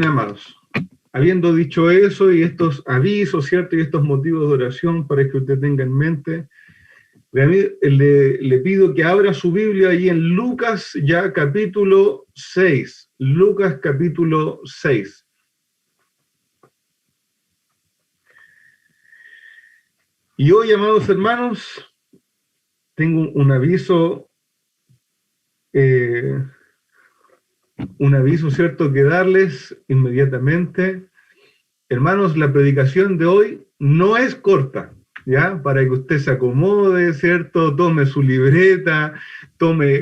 Amados, habiendo dicho eso y estos avisos, ¿cierto? Y estos motivos de oración para que usted tenga en mente, le pido que abra su Biblia ahí en Lucas ya capítulo 6. Lucas capítulo 6. Y hoy, amados hermanos, tengo un aviso, ¿cierto?, que darles inmediatamente. Hermanos, la predicación de hoy no es corta, ¿ya? Para que usted se acomode, ¿cierto? Tome su libreta,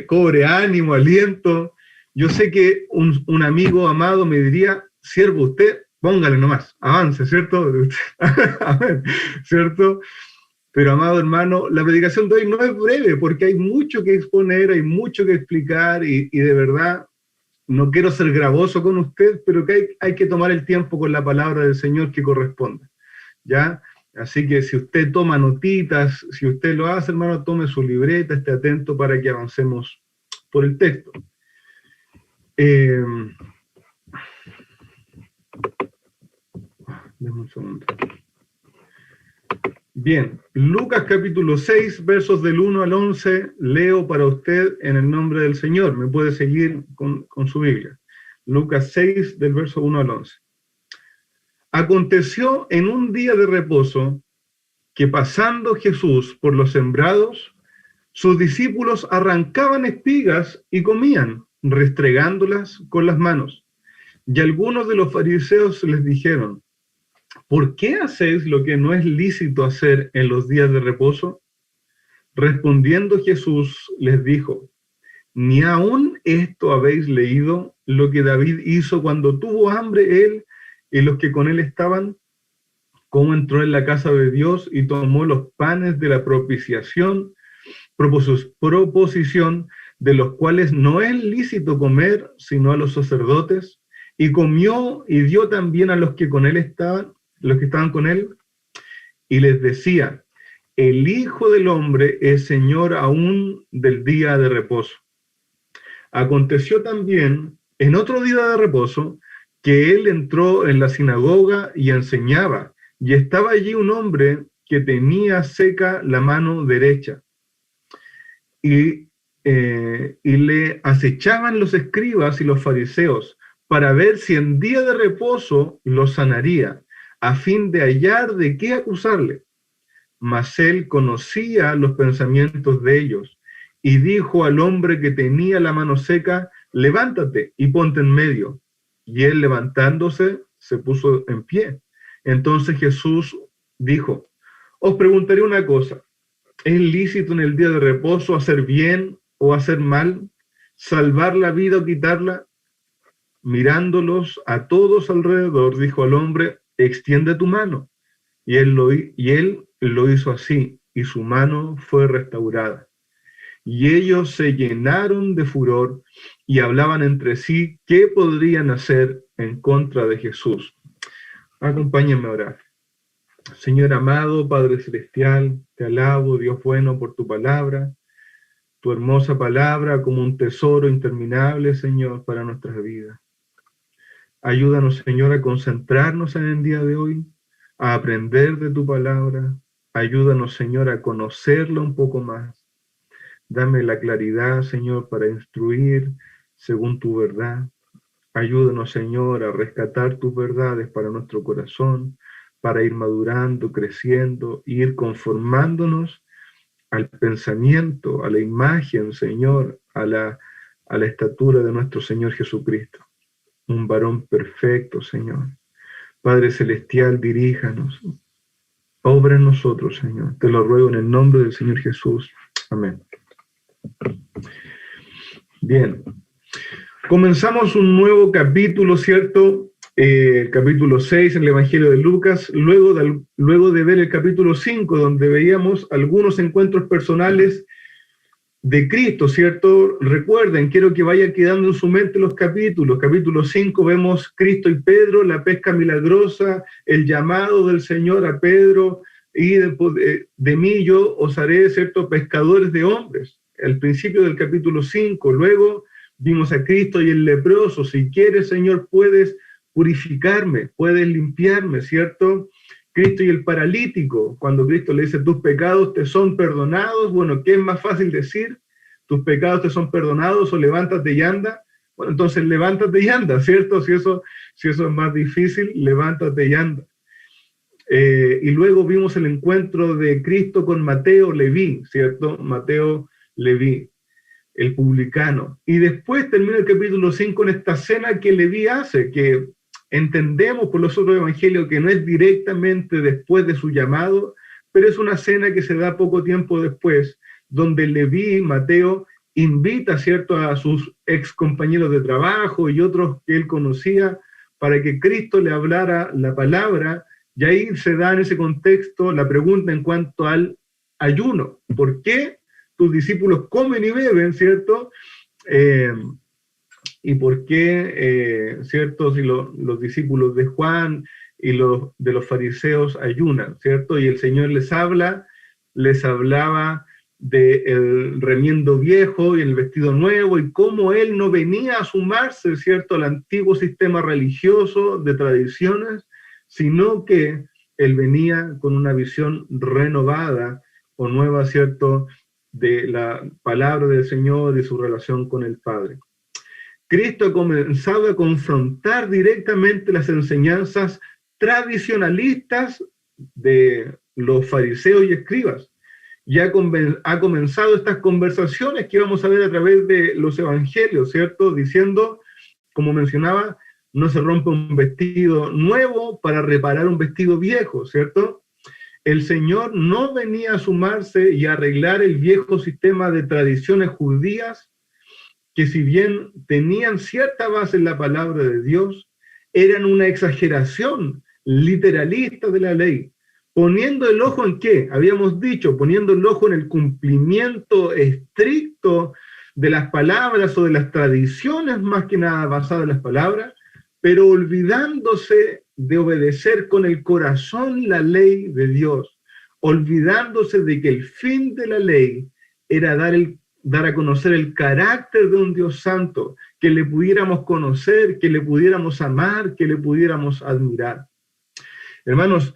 cobre ánimo, aliento. Yo sé que un amigo amado me diría, siervo, usted, póngale nomás, avance, ¿cierto? ¿Cierto? Pero, amado hermano, la predicación de hoy no es breve, porque hay mucho que exponer, hay mucho que explicar, y de verdad, no quiero ser gravoso con usted, pero que hay que tomar el tiempo con la palabra del Señor que corresponde, ¿ya? Así que si usted toma notitas, si usted lo hace, hermano, tome su libreta, esté atento para que avancemos por el texto. Deme un segundo. Bien, Lucas capítulo 6, versos del 1 al 11, leo para usted en el nombre del Señor. Me puede seguir con su Biblia. Lucas 6, del verso 1 al 11. Aconteció en un día de reposo que pasando Jesús por los sembrados, sus discípulos arrancaban espigas y comían, restregándolas con las manos. Y algunos de los fariseos les dijeron, ¿por qué hacéis lo que no es lícito hacer en los días de reposo? Respondiendo Jesús les dijo, ¿ni aún esto habéis leído lo que David hizo cuando tuvo hambre él y los que con él estaban? Cómo entró en la casa de Dios y tomó los panes de la propiciación, proposición de los cuales no es lícito comer sino a los sacerdotes, y comió y dio también a los que con él estaban, los que estaban con él, y les decía, el Hijo del Hombre es Señor aún del día de reposo. Aconteció también, en otro día de reposo, que él entró en la sinagoga y enseñaba, y estaba allí un hombre que tenía seca la mano derecha, y le acechaban los escribas y los fariseos para ver si en día de reposo lo sanaría, a fin de hallar de qué acusarle. Mas él conocía los pensamientos de ellos, y dijo al hombre que tenía la mano seca, levántate y ponte en medio. Y él levantándose, se puso en pie. Entonces Jesús dijo, os preguntaré una cosa, ¿es lícito en el día de reposo hacer bien o hacer mal, salvar la vida o quitarla? Mirándolos a todos alrededor, dijo al hombre, extiende tu mano. Y él lo hizo así, y su mano fue restaurada. Y ellos se llenaron de furor y hablaban entre sí qué podrían hacer en contra de Jesús. Acompáñenme a orar. Señor amado, Padre Celestial, te alabo, Dios bueno, por tu palabra, tu hermosa palabra como un tesoro interminable, Señor, para nuestras vidas. Ayúdanos, Señor, a concentrarnos en el día de hoy, a aprender de tu palabra. Ayúdanos, Señor, a conocerla un poco más. Dame la claridad, Señor, para instruir según tu verdad. Ayúdanos, Señor, a rescatar tus verdades para nuestro corazón, para ir madurando, creciendo, ir conformándonos al pensamiento, a la imagen, Señor, a la estatura de nuestro Señor Jesucristo. Un varón perfecto, Señor. Padre Celestial, diríjanos. Obra en nosotros, Señor. Te lo ruego en el nombre del Señor Jesús. Amén. Bien. Comenzamos un nuevo capítulo, ¿cierto? Capítulo 6 en el Evangelio de Lucas, luego de ver el capítulo 5, donde veíamos algunos encuentros personales de Cristo, ¿cierto? Recuerden, quiero que vaya quedando en su mente los capítulos. Capítulo 5 vemos Cristo y Pedro, la pesca milagrosa, el llamado del Señor a Pedro, y de mí yo os haré, ¿cierto?, pescadores de hombres. El principio del capítulo 5, luego vimos a Cristo y el leproso. Si quieres, Señor, puedes purificarme, puedes limpiarme, ¿cierto? Cristo y el paralítico, cuando Cristo le dice, tus pecados te son perdonados, bueno, ¿qué es más fácil decir? ¿Tus pecados te son perdonados o levántate y anda? Bueno, entonces levántate y anda, ¿cierto? Si eso es más difícil, levántate y anda. Y luego vimos el encuentro de Cristo con Mateo Leví, ¿cierto? Mateo Leví, el publicano. Y después termina el capítulo 5 en esta cena que Leví hace, que entendemos por los otros evangelios que no es directamente después de su llamado, pero es una cena que se da poco tiempo después, donde Leví, Mateo, invita, ¿cierto?, a sus ex compañeros de trabajo y otros que él conocía para que Cristo le hablara la palabra. Y ahí se da en ese contexto la pregunta en cuanto al ayuno. ¿Por qué tus discípulos comen y beben, ¿cierto? ¿Y por qué, cierto, si los discípulos de Juan y de los fariseos ayunan, ¿cierto? Y el Señor les hablaba del remiendo viejo y el vestido nuevo, y cómo Él no venía a sumarse, ¿cierto?, al antiguo sistema religioso de tradiciones, sino que Él venía con una visión renovada o nueva, ¿cierto?, de la palabra del Señor y su relación con el Padre. Cristo ha comenzado a confrontar directamente las enseñanzas tradicionalistas de los fariseos y escribas. Ya ha comenzado estas conversaciones que vamos a ver a través de los evangelios, ¿cierto? Diciendo, como mencionaba, no se rompe un vestido nuevo para reparar un vestido viejo, ¿cierto? El Señor no venía a sumarse y a arreglar el viejo sistema de tradiciones judías que, si bien tenían cierta base en la palabra de Dios, eran una exageración literalista de la ley. Poniendo el ojo en qué, habíamos dicho, poniendo el ojo en el cumplimiento estricto de las palabras o de las tradiciones, más que nada basadas en las palabras, pero olvidándose de obedecer con el corazón la ley de Dios, olvidándose de que el fin de la ley era dar a conocer el carácter de un Dios santo, que le pudiéramos conocer, que le pudiéramos amar, que le pudiéramos admirar. Hermanos,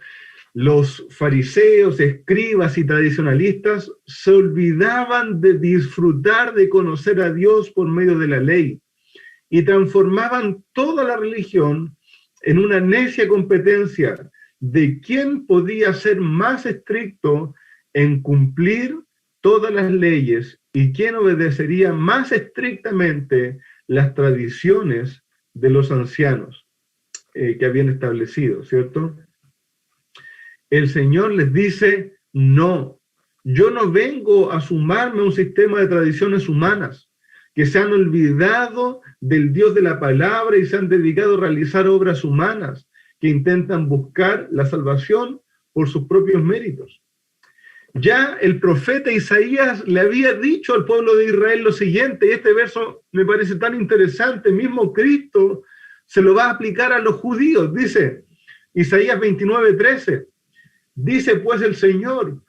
los fariseos, escribas y tradicionalistas se olvidaban de disfrutar de conocer a Dios por medio de la ley y transformaban toda la religión en una necia competencia de quién podía ser más estricto en cumplir todas las leyes y quién obedecería más estrictamente las tradiciones de los ancianos que habían establecido, ¿cierto? El Señor les dice, no, yo no vengo a sumarme a un sistema de tradiciones humanas que se han olvidado del Dios de la palabra y se han dedicado a realizar obras humanas que intentan buscar la salvación por sus propios méritos. Ya el profeta Isaías le había dicho al pueblo de Israel lo siguiente, y este verso me parece tan interesante, mismo Cristo se lo va a aplicar a los judíos. Dice, Isaías 29:13, dice pues el Señor,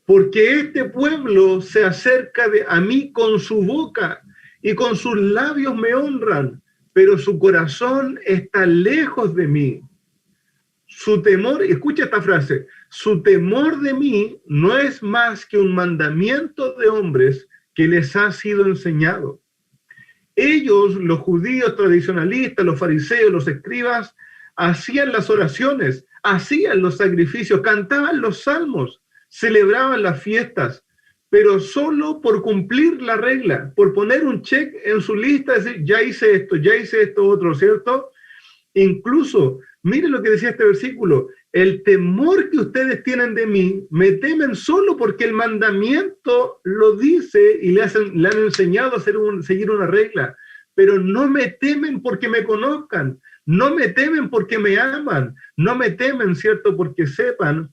porque este pueblo se acerca a mí con su boca y con sus labios me honran, pero su corazón está lejos de mí. Su temor, escucha esta frase, su temor de mí no es más que un mandamiento de hombres que les ha sido enseñado. Ellos, los judíos tradicionalistas, los fariseos, los escribas, hacían las oraciones, hacían los sacrificios, cantaban los salmos, celebraban las fiestas, pero solo por cumplir la regla, por poner un check en su lista, decir, ya hice esto otro, ¿cierto? Incluso, miren lo que decía este versículo, el temor que ustedes tienen de mí, me temen porque el mandamiento lo dice y le han enseñado a seguir una regla, pero no me temen porque me conozcan, no me temen porque me aman, no me temen, ¿cierto?, porque sepan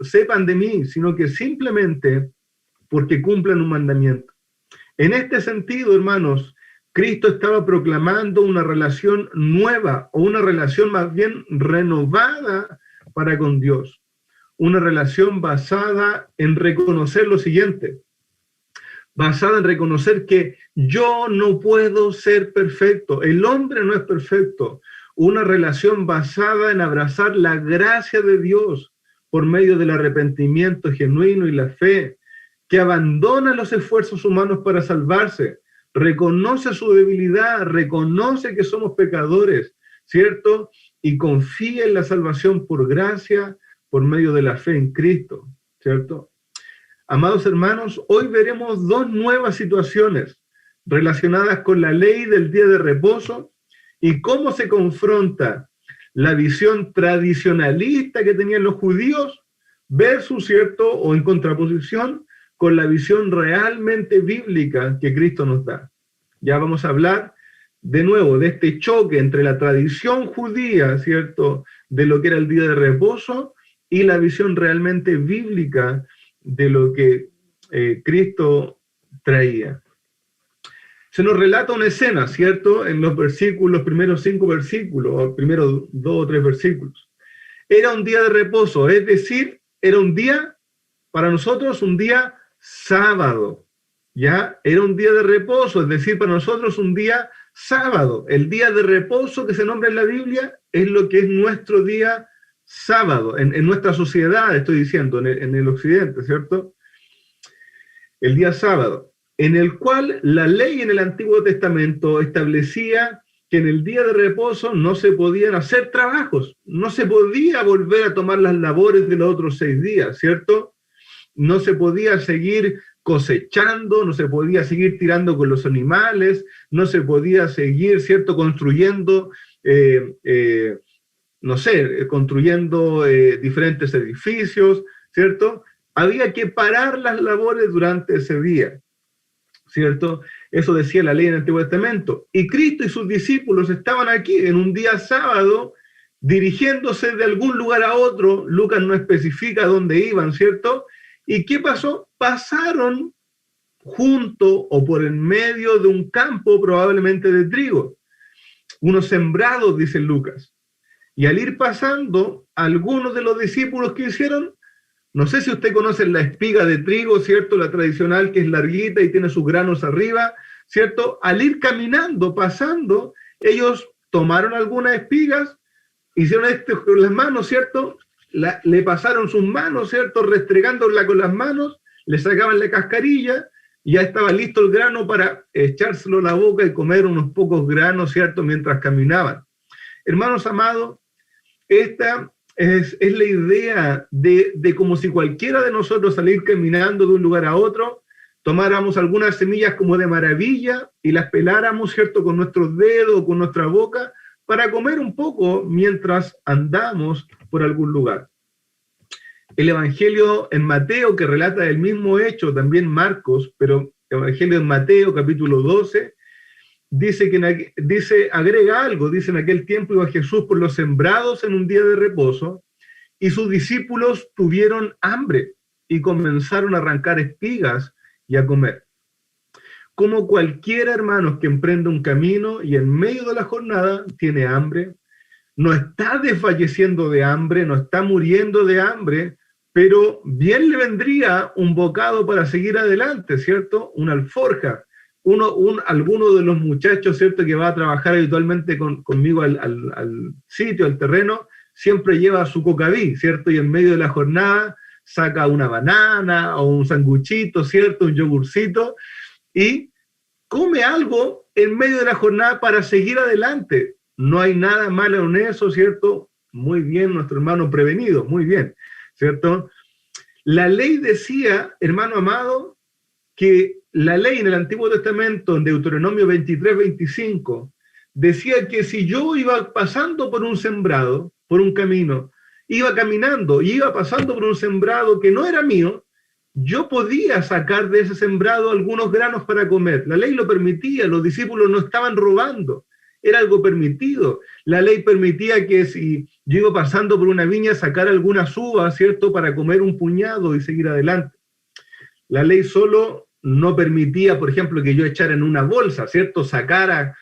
sepan de mí, sino que simplemente porque cumplan un mandamiento. En este sentido, hermanos, Cristo estaba proclamando una relación nueva, o una relación más bien renovada para con Dios. Una relación basada en reconocer lo siguiente, basada en reconocer que yo no puedo ser perfecto, el hombre no es perfecto. Una relación basada en abrazar la gracia de Dios por medio del arrepentimiento genuino y la fe, que abandona los esfuerzos humanos para salvarse, reconoce su debilidad, reconoce que somos pecadores, ¿cierto? Y confía en la salvación por gracia, por medio de la fe en Cristo, ¿cierto? Amados hermanos, hoy veremos dos nuevas situaciones relacionadas con la ley del día de reposo y cómo se confronta la visión tradicionalista que tenían los judíos versus, ¿cierto?, o en contraposición con la visión realmente bíblica que Cristo nos da. Ya vamos a hablar de nuevo de este choque entre la tradición judía, ¿cierto?, de lo que era el día de reposo y la visión realmente bíblica de lo que Cristo traía. Se nos relata una escena, ¿cierto?, en los versículos, los primeros 5 versículos, o primeros 2 o 3 versículos. Era un día de reposo, es decir, era un día, para nosotros, un día sábado, ¿ya? Era un día de reposo, es decir, para nosotros un día sábado. El día de reposo que se nombra en la Biblia es lo que es nuestro día sábado, en nuestra sociedad, estoy diciendo, en el occidente, ¿cierto? El día sábado, en el cual la ley en el Antiguo Testamento establecía que en el día de reposo no se podían hacer trabajos, no se podía volver a tomar las labores de los otros 6 días, ¿cierto? No se podía seguir cosechando, no se podía seguir tirando con los animales, no se podía seguir, ¿cierto?, construyendo, no sé, construyendo diferentes edificios, ¿cierto? Había que parar las labores durante ese día, ¿cierto? Eso decía la ley en el Antiguo Testamento. Y Cristo y sus discípulos estaban aquí en un día sábado, dirigiéndose de algún lugar a otro. Lucas no especifica dónde iban, ¿cierto? ¿Y qué pasó? Pasaron junto o por en medio de un campo probablemente de trigo, unos sembrados, dice Lucas. Y al ir pasando, algunos de los discípulos que hicieron, no sé si usted conoce la espiga de trigo, ¿cierto? La tradicional, que es larguita y tiene sus granos arriba, ¿cierto? Al ir caminando, pasando, ellos tomaron algunas espigas, hicieron esto con las manos, ¿cierto? Le pasaron sus manos, ¿cierto?, restregándola con las manos, le sacaban la cascarilla y ya estaba listo el grano para echárselo a la boca y comer unos pocos granos, ¿cierto?, mientras caminaban. Hermanos amados, esta es la idea de como si cualquiera de nosotros salir caminando de un lugar a otro, tomáramos algunas semillas como de maravilla y las peláramos, ¿cierto?, con nuestros dedos o con nuestra boca, para comer un poco mientras andamos por algún lugar. El Evangelio en Mateo, que relata el mismo hecho, también Marcos, pero el Evangelio en Mateo, capítulo 12, agrega algo, dice: en aquel tiempo iba Jesús por los sembrados en un día de reposo, y sus discípulos tuvieron hambre, y comenzaron a arrancar espigas y a comer. Como cualquiera, hermanos, que emprende un camino y en medio de la jornada tiene hambre, no está desfalleciendo de hambre, no está muriendo de hambre, pero bien le vendría un bocado para seguir adelante, ¿cierto? Una alforja. Alguno de los muchachos, ¿cierto?, que va a trabajar habitualmente conmigo al sitio, al terreno, siempre lleva su cocaví, ¿cierto? Y en medio de la jornada saca una banana o un sanguchito, ¿cierto?, un yogurcito, y come algo en medio de la jornada para seguir adelante. No hay nada malo en eso, ¿cierto? Muy bien, nuestro hermano prevenido, muy bien, ¿cierto? La ley decía, hermano amado, que la ley en el Antiguo Testamento, en Deuteronomio 23, 25, decía que si yo iba pasando por un sembrado, por un camino, iba caminando y iba pasando por un sembrado que no era mío, yo podía sacar de ese sembrado algunos granos para comer. La ley lo permitía, los discípulos no estaban robando, era algo permitido. La ley permitía que si yo iba pasando por una viña, sacar algunas uvas, ¿cierto?, para comer un puñado y seguir adelante. La ley solo no permitía, por ejemplo, que yo echara en una bolsa, ¿cierto?, sacara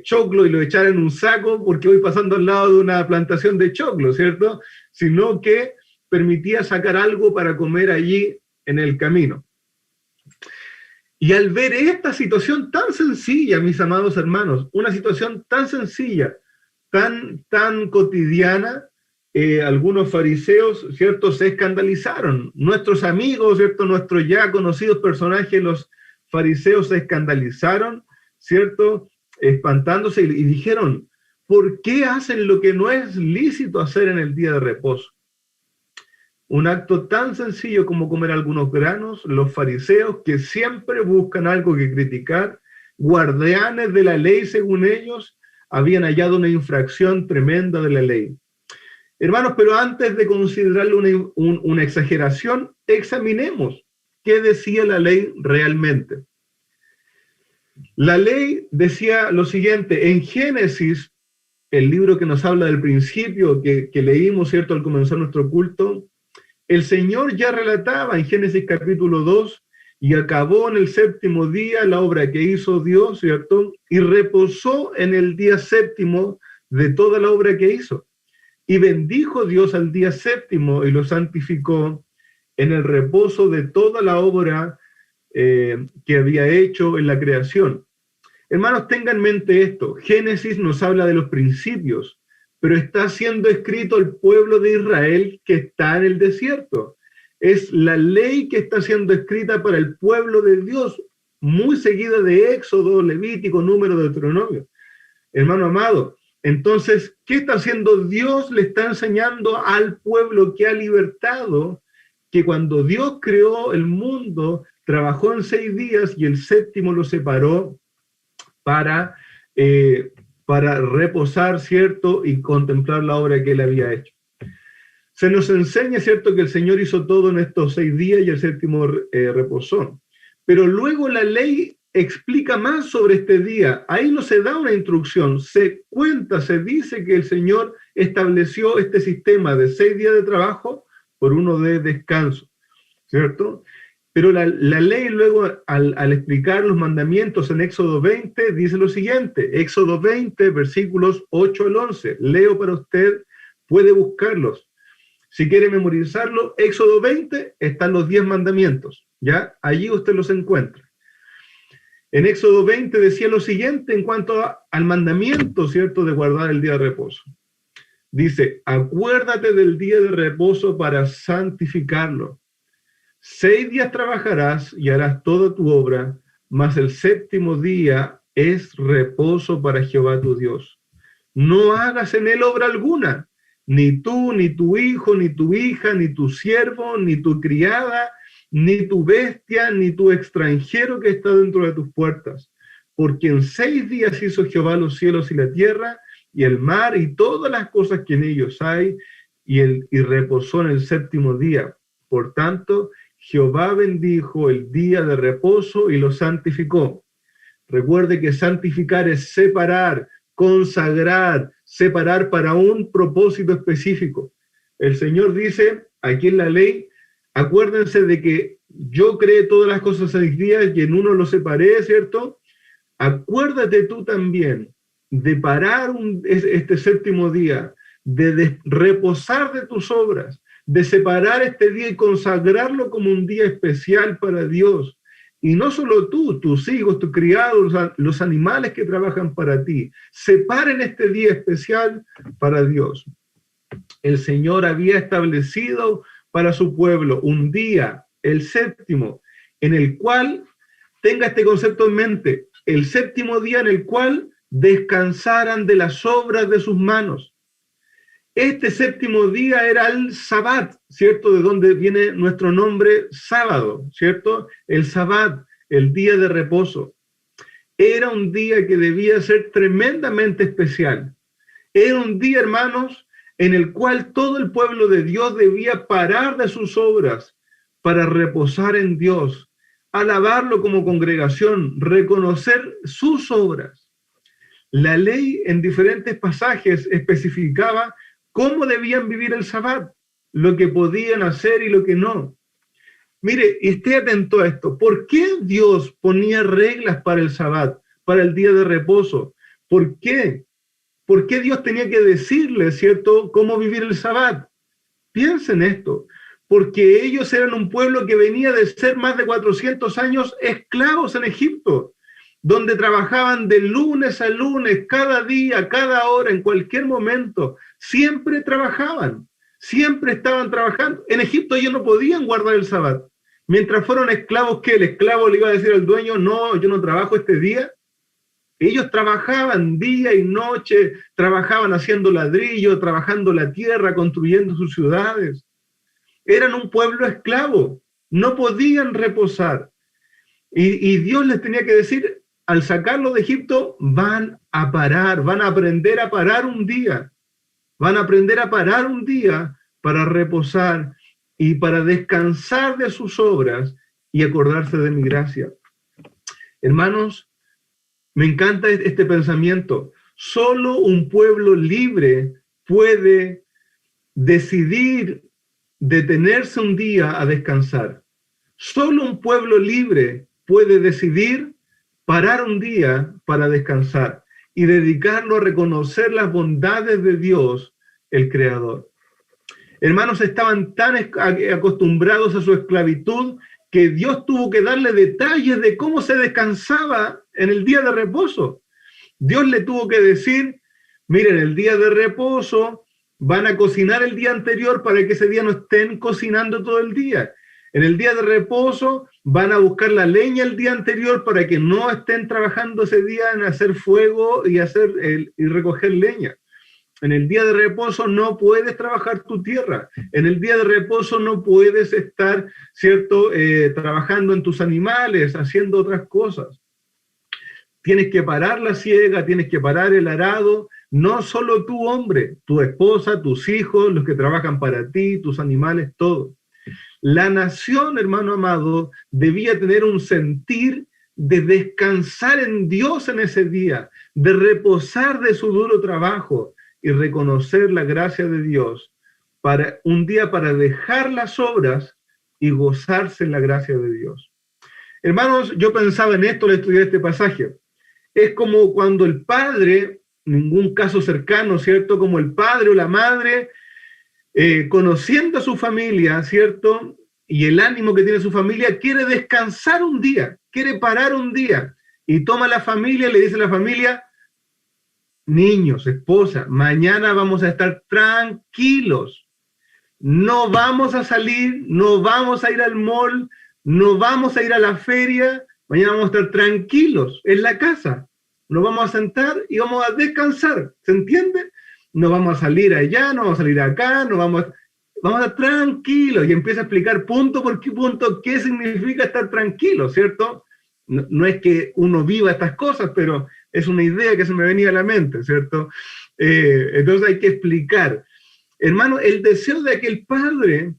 choclo y lo echara en un saco porque voy pasando al lado de una plantación de choclo, ¿cierto?, sino que permitía sacar algo para comer allí en el camino. Y al ver esta situación tan sencilla, mis amados hermanos, una situación tan sencilla, tan cotidiana, algunos fariseos, ¿cierto?, se escandalizaron. Nuestros amigos, ¿cierto?, nuestros ya conocidos personajes, los fariseos se escandalizaron, ¿cierto?, espantándose y dijeron, ¿por qué hacen lo que no es lícito hacer en el día de reposo? Un acto tan sencillo como comer algunos granos, los fariseos, que siempre buscan algo que criticar, guardianes de la ley según ellos, habían hallado una infracción tremenda de la ley. Hermanos, pero antes de considerarlo una exageración, examinemos qué decía la ley realmente. La ley decía lo siguiente, en Génesis, el libro que nos habla del principio, que leímos, ¿cierto?, al comenzar nuestro culto, el Señor ya relataba en Génesis capítulo 2, y acabó en el séptimo día la obra que hizo Dios, ¿cierto? Y reposó en el día séptimo de toda la obra que hizo. Y bendijo Dios al día séptimo y lo santificó en el reposo de toda la obra que había hecho en la creación. Hermanos, tengan en mente esto. Génesis nos habla de los principios, pero está siendo escrito al pueblo de Israel que está en el desierto. Es la ley que está siendo escrita para el pueblo de Dios, muy seguida de Éxodo, Levítico, Número, Deuteronomio. Hermano amado, entonces, ¿qué está haciendo Dios? Le está enseñando al pueblo que ha libertado, que cuando Dios creó el mundo, trabajó en 6 días y el séptimo lo separó para reposar, ¿cierto? Y contemplar la obra que él había hecho. Se nos enseña, ¿cierto?, que el Señor hizo todo en estos 6 días y el séptimo reposó. Pero luego la ley explica más sobre este día. Ahí no se da una instrucción, se cuenta, se dice que el Señor estableció este sistema de 6 días de trabajo por uno de descanso, ¿cierto? Pero la ley luego, al explicar los mandamientos en Éxodo 20, dice lo siguiente, Éxodo 20, versículos 8 al 11, leo para usted, puede buscarlos. Si quiere memorizarlo, Éxodo 20 están los 10 mandamientos, ¿ya? Allí usted los encuentra. En Éxodo 20 decía lo siguiente en cuanto al mandamiento, ¿cierto?, de guardar el día de reposo. Dice, acuérdate del día de reposo para santificarlo. 6 días trabajarás y harás toda tu obra, mas el séptimo día es reposo para Jehová tu Dios. No hagas en él obra alguna, ni tú, ni tu hijo, ni tu hija, ni tu siervo, ni tu criada, ni tu bestia, ni tu extranjero que está dentro de tus puertas. Porque en 6 días hizo Jehová los cielos y la tierra, y el mar, y todas las cosas que en ellos hay, y reposó en el séptimo día. Por tanto, Jehová bendijo el día de reposo y lo santificó. Recuerde que santificar es separar, consagrar, separar para un propósito específico. El Señor dice aquí en la ley, acuérdense de que yo creé todas las cosas en 6 días y en uno lo separé, ¿cierto? Acuérdate tú también de parar este séptimo día, de reposar de tus obras, de separar este día y consagrarlo como un día especial para Dios. Y no solo tú, tus hijos, tus criados, los animales que trabajan para ti, separen este día especial para Dios. El Señor había establecido para su pueblo un día, el séptimo, en el cual, tenga este concepto en mente, el séptimo día en el cual descansaran de las obras de sus manos. Este séptimo día era el Sabbat, ¿cierto? De donde viene nuestro nombre sábado, ¿cierto? El Sabbat, el día de reposo. Era un día que debía ser tremendamente especial. Era un día, hermanos, en el cual todo el pueblo de Dios debía parar de sus obras para reposar en Dios, alabarlo como congregación, reconocer sus obras. La ley en diferentes pasajes especificaba cómo debían vivir el Sabbat, lo que podían hacer y lo que no. Mire, esté atento a esto. ¿Por qué Dios ponía reglas para el Sabbat, para el día de reposo? ¿Por qué? ¿Por qué Dios tenía que decirle, cierto, cómo vivir el Sabbat? Piensen esto. porque ellos eran un pueblo que venía de ser más de 400 años esclavos en Egipto, donde trabajaban de lunes a lunes, cada día, cada hora, en cualquier momento, siempre trabajaban, siempre estaban trabajando. En Egipto ellos no podían guardar el sábado. Mientras fueron esclavos, ¿qué? El esclavo le iba a decir al dueño, no, yo no trabajo este día. Ellos trabajaban día y noche, trabajaban haciendo ladrillo, trabajando la tierra, construyendo sus ciudades. Eran un pueblo esclavo, no podían reposar. Y Dios les tenía que decir, al sacarlo de Egipto, van a parar, van a aprender a parar un día. Van a aprender a parar un día para reposar y para descansar de sus obras y acordarse de mi gracia. Hermanos, me encanta este pensamiento. Solo un pueblo libre puede decidir detenerse un día a descansar. Solo un pueblo libre puede decidir parar un día para descansar y dedicarlo a reconocer las bondades de Dios, el Creador. Hermanos, estaban tan acostumbrados a su esclavitud que Dios tuvo que darle detalles de cómo se descansaba en el día de reposo. Dios le tuvo que decir, miren, el día de reposo van a cocinar el día anterior para que ese día no estén cocinando todo el día. En el día de reposo van a buscar la leña el día anterior para que no estén trabajando ese día en hacer fuego y recoger leña. En el día de reposo no puedes trabajar tu tierra. En el día de reposo no puedes estar, ¿cierto?, trabajando en tus animales, haciendo otras cosas. Tienes que parar la siega, tienes que parar el arado. No solo tú, hombre, tu esposa, tus hijos, los que trabajan para ti, tus animales, todo. La nación, hermano amado, debía tener un sentir de descansar en Dios en ese día, de reposar de su duro trabajo y reconocer la gracia de Dios para un día para dejar las obras y gozarse en la gracia de Dios. Hermanos, yo pensaba en esto al estudiar este pasaje. Es como cuando el padre, ningún caso cercano, ¿cierto? Como el padre o la madre, conociendo a su familia, ¿cierto? Y el ánimo que tiene su familia, quiere descansar un día, quiere parar un día. Y toma a la familia y le dice a la familia, niños, esposa, mañana vamos a estar tranquilos. No vamos a salir, no vamos a ir al mall, no vamos a ir a la feria, mañana vamos a estar tranquilos en la casa. Nos vamos a sentar y vamos a descansar, ¿se entiende? No vamos a salir allá, no vamos a salir acá, vamos a estar tranquilos. Y empieza a explicar punto por punto qué significa estar tranquilo, ¿cierto? No es que uno viva estas cosas, pero es una idea que se me venía a la mente, ¿cierto? Entonces hay que explicar. Hermano, el deseo de aquel padre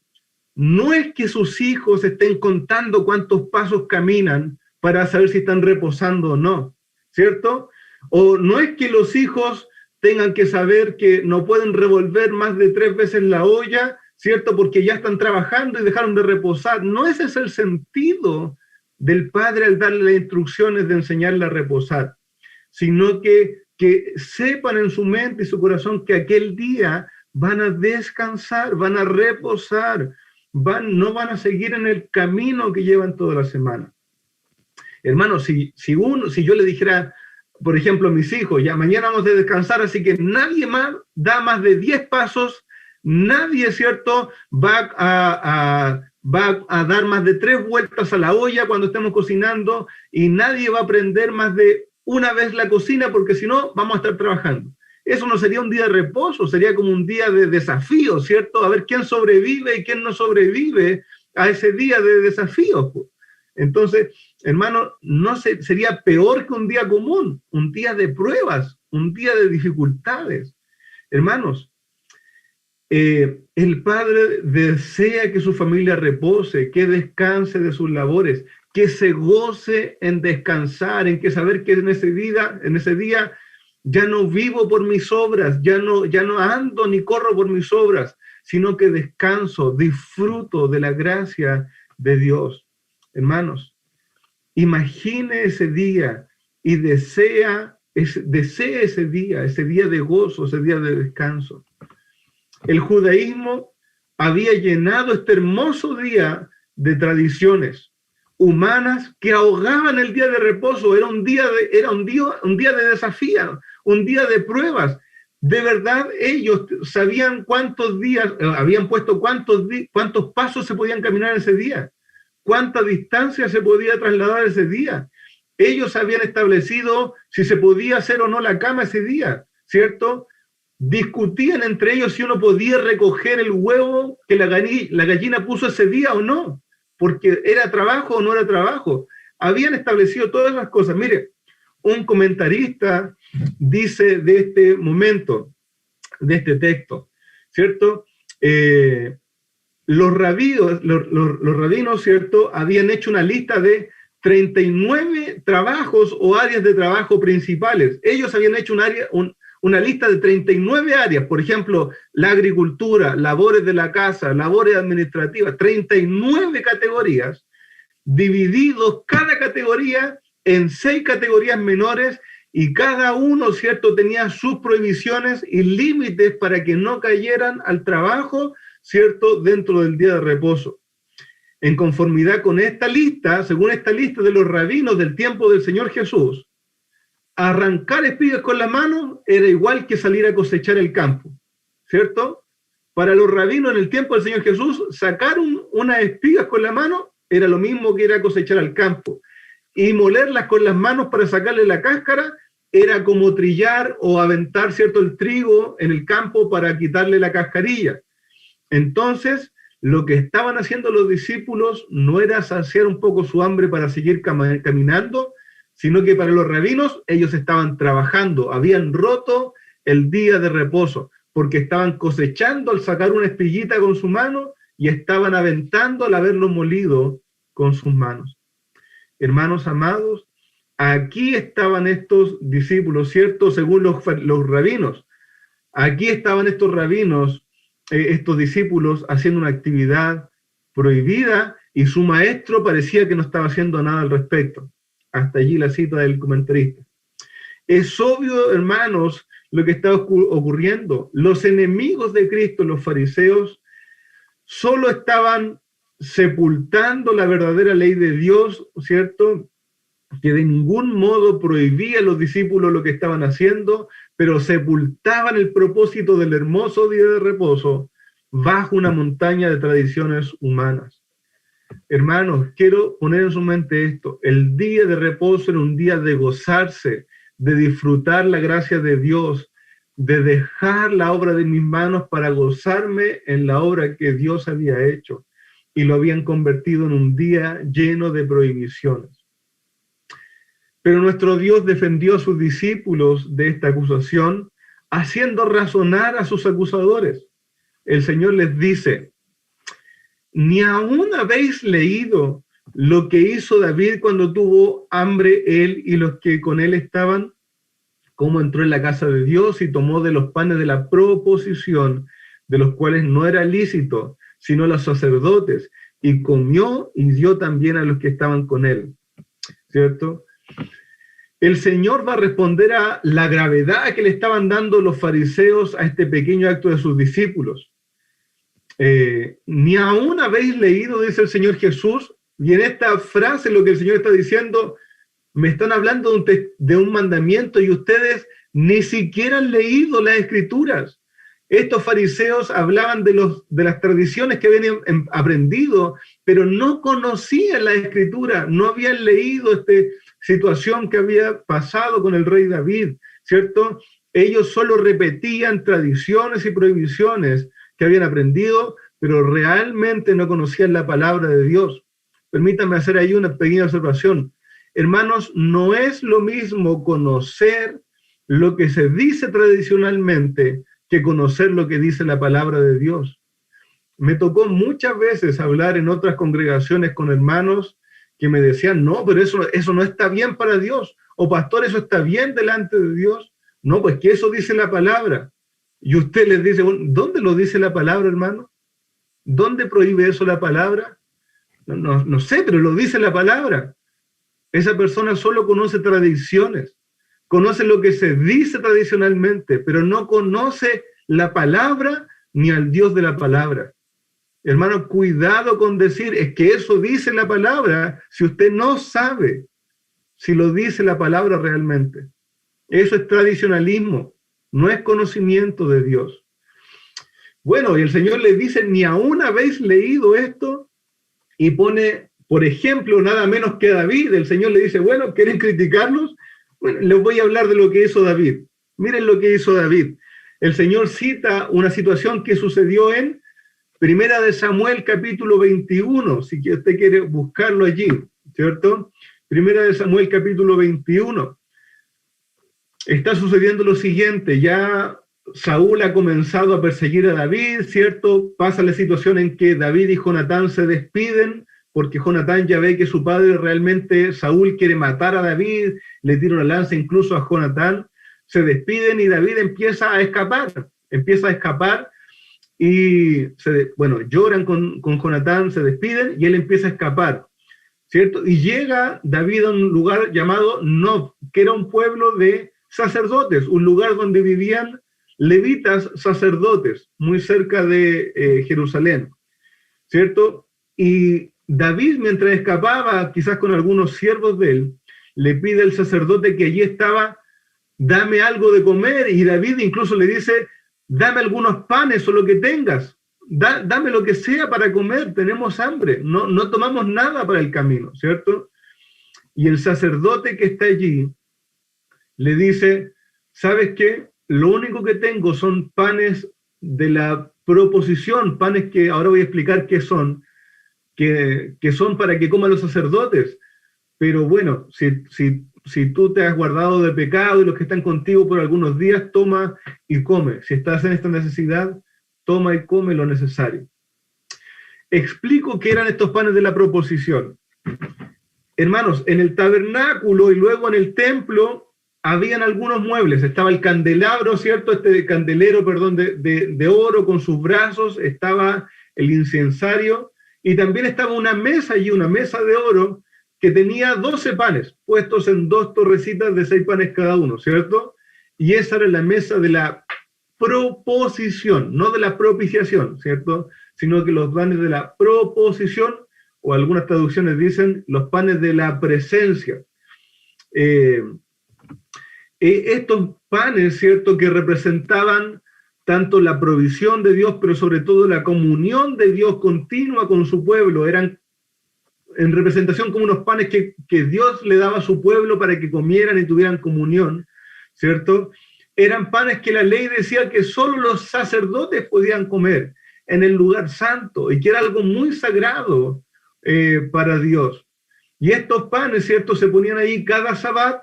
no es que sus hijos estén contando cuántos pasos caminan para saber si están reposando o no, ¿cierto? O no es que los hijos tengan que saber que no pueden revolver más de 3 veces la olla, ¿cierto? Porque ya están trabajando y dejaron de reposar. No ese es el sentido del padre al darle las instrucciones de enseñarle a reposar, sino que sepan en su mente y su corazón que aquel día van a descansar, van a reposar, no van a seguir en el camino que llevan toda la semana. Hermano, si yo le dijera, por ejemplo, a mis hijos, ya mañana vamos a descansar, así que nadie más da más de 10 pasos, nadie, ¿cierto?, va a dar más de 3 vueltas a la olla cuando estemos cocinando y nadie va a prender más de una vez la cocina porque si no vamos a estar trabajando. Eso no sería un día de reposo, sería como un día de desafío, ¿cierto? A ver quién sobrevive y quién no sobrevive a ese día de desafíos. Entonces, hermano, sería peor que un día común, un día de pruebas, un día de dificultades. Hermanos, el padre desea que su familia repose, que descanse de sus labores, que se goce en descansar, en que saber que en ese día ya no vivo por mis obras, ya no ando ni corro por mis obras, sino que descanso, disfruto de la gracia de Dios. Hermanos, imagine ese día y desee ese día de gozo, ese día de descanso. El judaísmo había llenado este hermoso día de tradiciones humanas que ahogaban el día de reposo. Era un día de desafío, un día de pruebas. De verdad, ellos sabían cuántos días, habían puesto cuántos pasos se podían caminar ese día, cuánta distancia se podía trasladar ese día. Ellos habían establecido si se podía hacer o no la cama ese día, ¿cierto? Discutían entre ellos si uno podía recoger el huevo que la gallina puso ese día o no, porque era trabajo o no era trabajo. Habían establecido todas las cosas. Mire, un comentarista dice de este momento, de este texto, ¿cierto? Los rabinos, ¿cierto?, habían hecho una lista de 39 trabajos o áreas de trabajo principales. Ellos habían hecho una lista de 39 áreas, por ejemplo, la agricultura, labores de la casa, labores administrativas, 39 categorías, divididos cada categoría en 6 categorías menores, y cada uno, ¿cierto?, tenía sus prohibiciones y límites para que no cayeran al trabajo, ¿cierto?, dentro del día de reposo. En conformidad con esta lista, según esta lista de los rabinos del tiempo del Señor Jesús, arrancar espigas con la mano era igual que salir a cosechar el campo, ¿cierto? Para los rabinos en el tiempo del Señor Jesús, sacar unas espigas con la mano era lo mismo que ir a cosechar al campo. Y molerlas con las manos para sacarle la cáscara era como trillar o aventar, ¿cierto?, el trigo en el campo para quitarle la cascarilla. Entonces, lo que estaban haciendo los discípulos no era saciar un poco su hambre para seguir caminando, sino que para los rabinos ellos estaban trabajando, habían roto el día de reposo, porque estaban cosechando al sacar una espiguita con su mano y estaban aventando al haberlo molido con sus manos. Hermanos amados, aquí estaban estos discípulos, ¿cierto?, según los rabinos. Aquí estaban estos rabinos, estos discípulos haciendo una actividad prohibida y su maestro parecía que no estaba haciendo nada al respecto. Hasta allí la cita del comentarista. Es obvio, hermanos, lo que está ocurriendo. Los enemigos de Cristo, los fariseos, solo estaban sepultando la verdadera ley de Dios, ¿cierto?, que de ningún modo prohibía a los discípulos lo que estaban haciendo, pero sepultaban el propósito del hermoso día de reposo bajo una montaña de tradiciones humanas. Hermanos, quiero poner en su mente esto: el día de reposo era un día de gozarse, de disfrutar la gracia de Dios, de dejar la obra de mis manos para gozarme en la obra que Dios había hecho, y lo habían convertido en un día lleno de prohibiciones. Pero nuestro Dios defendió a sus discípulos de esta acusación, haciendo razonar a sus acusadores. El Señor les dice: ¿ni aún habéis leído lo que hizo David cuando tuvo hambre él y los que con él estaban? Cómo entró en la casa de Dios y tomó de los panes de la proposición, de los cuales no era lícito, sino los sacerdotes, y comió y dio también a los que estaban con él. ¿Cierto? El Señor va a responder a la gravedad que le estaban dando los fariseos a este pequeño acto de sus discípulos. Ni aún habéis leído, dice el Señor Jesús, y en esta frase lo que el Señor está diciendo, me están hablando de un mandamiento y ustedes ni siquiera han leído las Escrituras. Estos fariseos hablaban de las tradiciones que habían aprendido, pero no conocían la Escritura, no habían leído esta situación que había pasado con el rey David, ¿cierto? Ellos solo repetían tradiciones y prohibiciones que habían aprendido, pero realmente no conocían la palabra de Dios. Permítanme hacer ahí una pequeña observación. Hermanos, no es lo mismo conocer lo que se dice tradicionalmente que conocer lo que dice la palabra de Dios. Me tocó muchas veces hablar en otras congregaciones con hermanos que me decían: no, pero eso no está bien para Dios, o pastor, eso está bien delante de Dios. No, pues que eso dice la palabra. Y usted les dice: ¿dónde lo dice la palabra, hermano? ¿Dónde prohíbe eso la palabra? No sé, pero lo dice la palabra. Esa persona solo conoce tradiciones, conoce lo que se dice tradicionalmente, pero no conoce la palabra ni al Dios de la palabra. Hermano, cuidado con decir, es que eso dice la palabra, si usted no sabe si lo dice la palabra realmente. Eso es tradicionalismo, no es conocimiento de Dios. Bueno, y el Señor les dice, ni aún habéis leído esto, y pone, por ejemplo, nada menos que David. El Señor le dice, bueno, ¿quieren criticarlos? Bueno, les voy a hablar de lo que hizo David. Miren lo que hizo David. El Señor cita una situación que sucedió en Primera de Samuel, capítulo 21, si usted quiere buscarlo allí, ¿cierto? Primera de Samuel, capítulo 21. Está sucediendo lo siguiente, ya Saúl ha comenzado a perseguir a David, ¿cierto? Pasa la situación en que David y Jonatán se despiden, porque Jonatán ya ve que su padre realmente, Saúl quiere matar a David, le tira una lanza incluso a Jonatán, se despiden y David empieza a escapar y, lloran con Jonatán, se despiden y él empieza a escapar, ¿cierto? Y llega David a un lugar llamado Nob, que era un pueblo de sacerdotes, un lugar donde vivían levitas sacerdotes, muy cerca de Jerusalén, ¿cierto? Y David, mientras escapaba, quizás con algunos siervos de él, le pide al sacerdote que allí estaba, dame algo de comer, y David incluso le dice, dame algunos panes o lo que tengas, dame lo que sea para comer, tenemos hambre, no tomamos nada para el camino, ¿cierto? Y el sacerdote que está allí le dice, ¿sabes qué? Lo único que tengo son panes de la proposición, panes que ahora voy a explicar qué son, que son para que coman los sacerdotes. Pero bueno, si tú te has guardado de pecado y los que están contigo por algunos días, toma y come. Si estás en esta necesidad, toma y come lo necesario. Explico qué eran estos panes de la proposición. Hermanos, en el tabernáculo y luego en el templo habían algunos muebles. Estaba el candelabro, ¿cierto? Este candelero, perdón, de oro con sus brazos. Estaba el incensario. Y también estaba una mesa allí, una mesa de oro, que tenía 12 panes, puestos en 2 torrecitas de 6 panes cada uno, ¿cierto? Y esa era la mesa de la proposición, no de la propiciación, ¿cierto? Sino que los panes de la proposición, o algunas traducciones dicen los panes de la presencia. Estos panes, ¿cierto?, que representaban tanto la provisión de Dios, pero sobre todo la comunión de Dios continua con su pueblo, eran en representación como unos panes que Dios le daba a su pueblo para que comieran y tuvieran comunión, ¿cierto? Eran panes que la ley decía que solo los sacerdotes podían comer en el lugar santo y que era algo muy sagrado para Dios. Y estos panes, ¿cierto?, se ponían ahí cada sabbat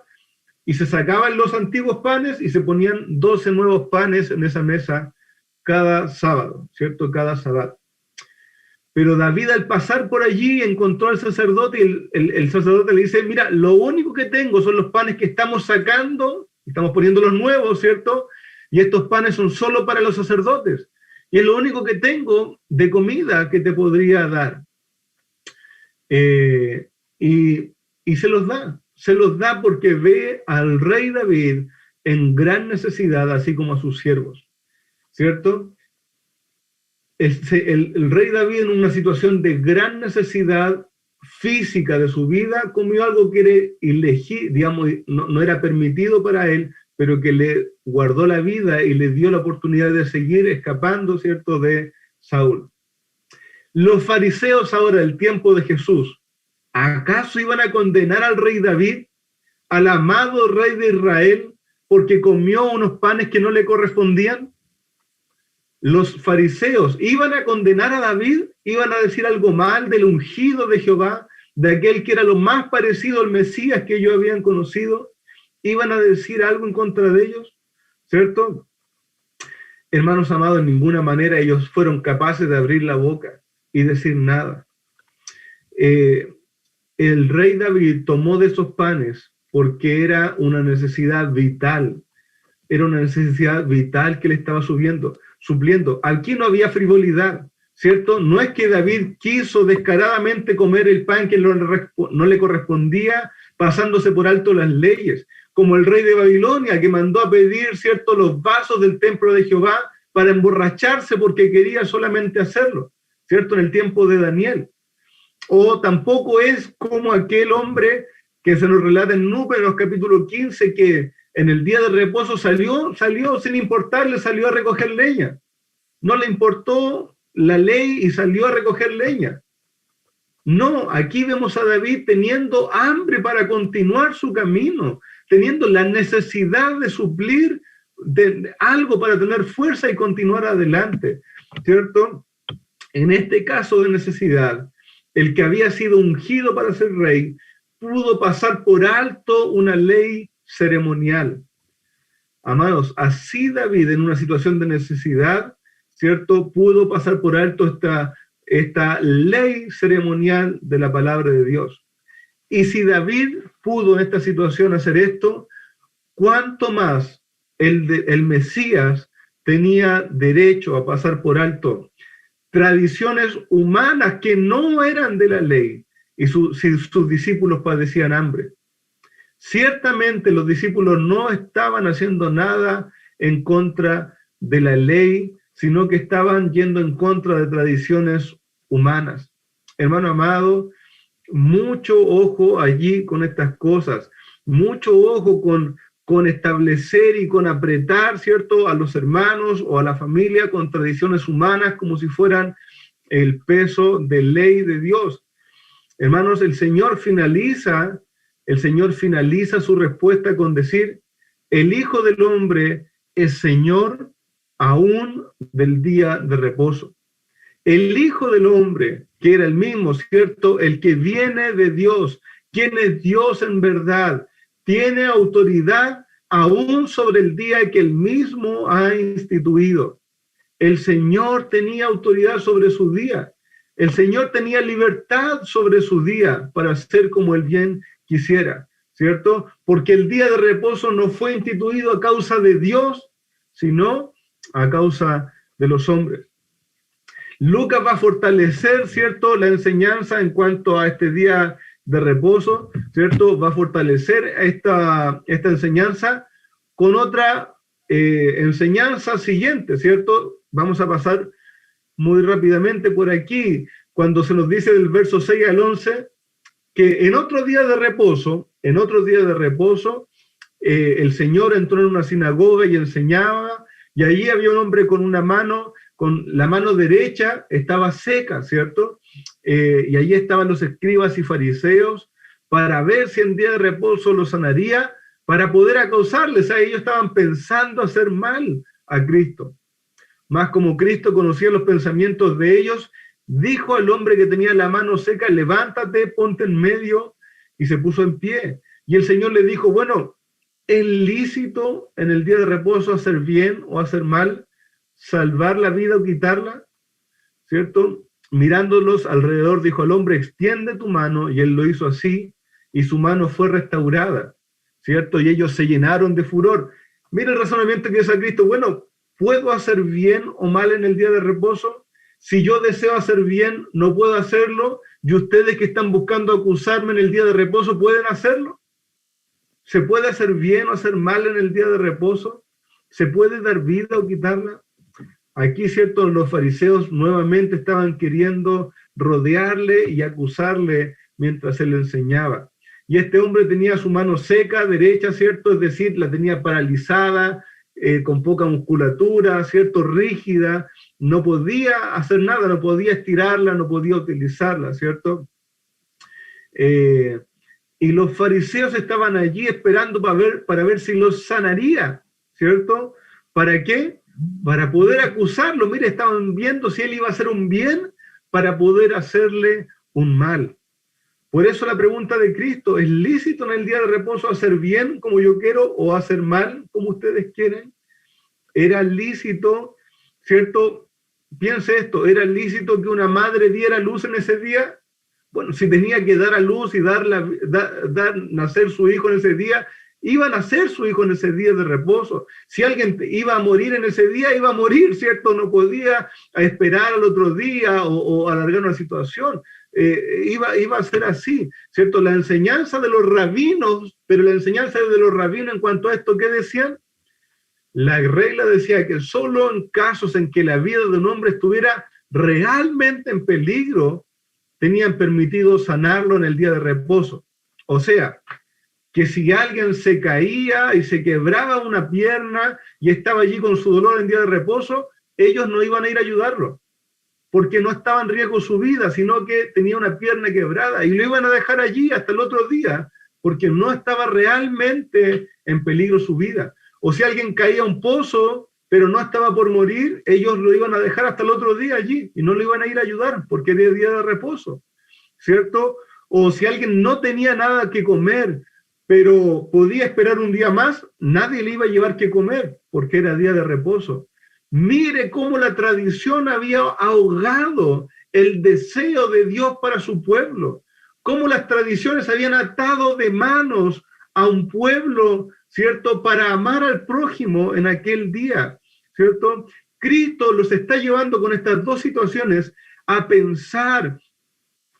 y se sacaban los antiguos panes y se ponían 12 nuevos panes en esa mesa cada sábado, ¿cierto? Cada sabbat. Pero David, al pasar por allí, encontró al sacerdote y el sacerdote le dice, mira, lo único que tengo son los panes que estamos sacando, estamos poniendo los nuevos, ¿cierto? Y estos panes son solo para los sacerdotes. Y es lo único que tengo de comida que te podría dar. Y se los da porque ve al rey David en gran necesidad, así como a sus siervos, ¿cierto? El rey David, en una situación de gran necesidad física de su vida, comió algo que era ilegítimo, digamos, no era permitido para él, pero que le guardó la vida y le dio la oportunidad de seguir escapando, ¿cierto?, de Saúl. Los fariseos ahora del tiempo de Jesús, ¿acaso iban a condenar al rey David, al amado rey de Israel, porque comió unos panes que no le correspondían? Los fariseos iban a condenar a David, iban a decir algo mal del ungido de Jehová, de aquel que era lo más parecido al Mesías que ellos habían conocido, iban a decir algo en contra de ellos, ¿cierto? Hermanos amados, en ninguna manera ellos fueron capaces de abrir la boca y decir nada. El rey David tomó de esos panes porque era una necesidad vital, que le estaba supliendo. Aquí no había frivolidad, ¿cierto? No es que David quiso descaradamente comer el pan que no le correspondía, pasándose por alto las leyes, como el rey de Babilonia, que mandó a pedir, ¿cierto?, los vasos del templo de Jehová para emborracharse porque quería solamente hacerlo. ¿cierto? En el tiempo de Daniel. O tampoco es como aquel hombre que se nos relata en Números capítulo 15, que en el día de reposo salió sin importarle, salió a recoger leña. No le importó la ley y salió a recoger leña. No, aquí vemos a David teniendo hambre para continuar su camino, teniendo la necesidad de suplir de algo para tener fuerza y continuar adelante, ¿cierto? En este caso de necesidad, el que había sido ungido para ser rey pudo pasar por alto una ley ceremonial. Amados, así David en una situación de necesidad, ¿cierto? Pudo pasar por alto esta ley ceremonial de la palabra de Dios. Y si David pudo en esta situación hacer esto, ¿cuánto más el Mesías tenía derecho a pasar por alto tradiciones humanas que no eran de la ley y si sus discípulos padecían hambre? Ciertamente los discípulos no estaban haciendo nada en contra de la ley, sino que estaban yendo en contra de tradiciones humanas. Hermano amado, mucho ojo allí con estas cosas, mucho ojo con establecer y con apretar, ¿cierto?, a los hermanos o a la familia con tradiciones humanas como si fueran el peso de ley de Dios. Hermanos, el Señor finaliza su respuesta con decir: el Hijo del Hombre es Señor aún del día de reposo. El Hijo del Hombre, que era el mismo, ¿cierto?, el que viene de Dios, quien es Dios en verdad, tiene autoridad aún sobre el día que él mismo ha instituido. El Señor tenía autoridad sobre su día. El Señor tenía libertad sobre su día para hacer como él bien quisiera, ¿cierto? Porque el día de reposo no fue instituido a causa de Dios, sino a causa de los hombres. Lucas va a fortalecer, ¿cierto?, la enseñanza en cuanto a este día de reposo, ¿cierto? Va a fortalecer esta enseñanza con otra enseñanza siguiente, ¿cierto? Vamos a pasar muy rápidamente por aquí, cuando se nos dice del verso 6 al 11, que en otro día de reposo, el Señor entró en una sinagoga y enseñaba, y allí había un hombre con una mano, con la mano derecha estaba seca, ¿cierto? Y allí estaban los escribas y fariseos para ver si en día de reposo lo sanaría, para poder acusarles. A ellos estaban pensando hacer mal a Cristo. Mas como Cristo conocía los pensamientos de ellos, dijo al hombre que tenía la mano seca: levántate, ponte en medio, y se puso en pie. Y el Señor le dijo: bueno, ¿es lícito en el día de reposo hacer bien o hacer mal? ¿Salvar la vida o quitarla? ¿Cierto? Mirándolos alrededor, dijo al hombre: extiende tu mano, y él lo hizo así, y su mano fue restaurada, ¿cierto? Y ellos se llenaron de furor. Mira el razonamiento que hace Cristo: bueno, ¿puedo hacer bien o mal en el día de reposo? Si yo deseo hacer bien, no puedo hacerlo, y ustedes que están buscando acusarme en el día de reposo, ¿pueden hacerlo? ¿Se puede hacer bien o hacer mal en el día de reposo? ¿Se puede dar vida o quitarla? Aquí, ¿cierto?, los fariseos nuevamente estaban queriendo rodearle y acusarle mientras él enseñaba. Y este hombre tenía su mano seca, derecha, ¿cierto? Es decir, la tenía paralizada, con poca musculatura, ¿cierto?, rígida, no podía hacer nada, no podía estirarla, no podía utilizarla, ¿cierto? Y los fariseos estaban allí esperando para ver si los sanaría, ¿cierto? ¿Para qué? Para poder acusarlo. Mire, estaban viendo si él iba a hacer un bien para poder hacerle un mal. Por eso la pregunta de Cristo: ¿es lícito en el día de reposo hacer bien como yo quiero o hacer mal como ustedes quieren? ¿Era lícito, cierto? Piense esto: ¿era lícito que una madre diera luz en ese día? Bueno, si tenía que dar a luz y dar nacer su hijo en ese día, iba a nacer su hijo en ese día de reposo. Si alguien iba a morir en ese día, iba a morir, ¿cierto? No podía esperar al otro día o alargar una situación. Iba a ser así, ¿cierto? La enseñanza de los rabinos, pero la enseñanza de los rabinos en cuanto a esto, ¿qué decían? La regla decía que solo en casos en que la vida de un hombre estuviera realmente en peligro, tenían permitido sanarlo en el día de reposo. O sea, que si alguien se caía y se quebraba una pierna y estaba allí con su dolor en día de reposo, ellos no iban a ir a ayudarlo, porque no estaba en riesgo su vida, sino que tenía una pierna quebrada y lo iban a dejar allí hasta el otro día, porque no estaba realmente en peligro su vida. O si alguien caía a un pozo, pero no estaba por morir, ellos lo iban a dejar hasta el otro día allí y no lo iban a ir a ayudar, porque era día de reposo, ¿cierto? O si alguien no tenía nada que comer, pero podía esperar un día más, nadie le iba a llevar que comer, porque era día de reposo. Mire cómo la tradición había ahogado el deseo de Dios para su pueblo, cómo las tradiciones habían atado de manos a un pueblo, ¿cierto?, para amar al prójimo en aquel día, ¿cierto? Cristo los está llevando con estas dos situaciones a pensar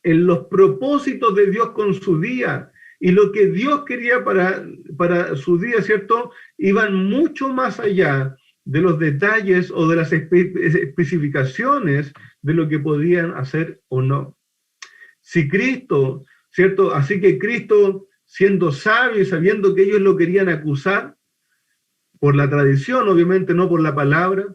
en los propósitos de Dios con su día, y lo que Dios quería para su día, ¿cierto?, iban mucho más allá de los detalles o de las especificaciones de lo que podían hacer o no. Si Cristo, ¿cierto? Así que Cristo, siendo sabio y sabiendo que ellos lo querían acusar, por la tradición, obviamente no por la palabra,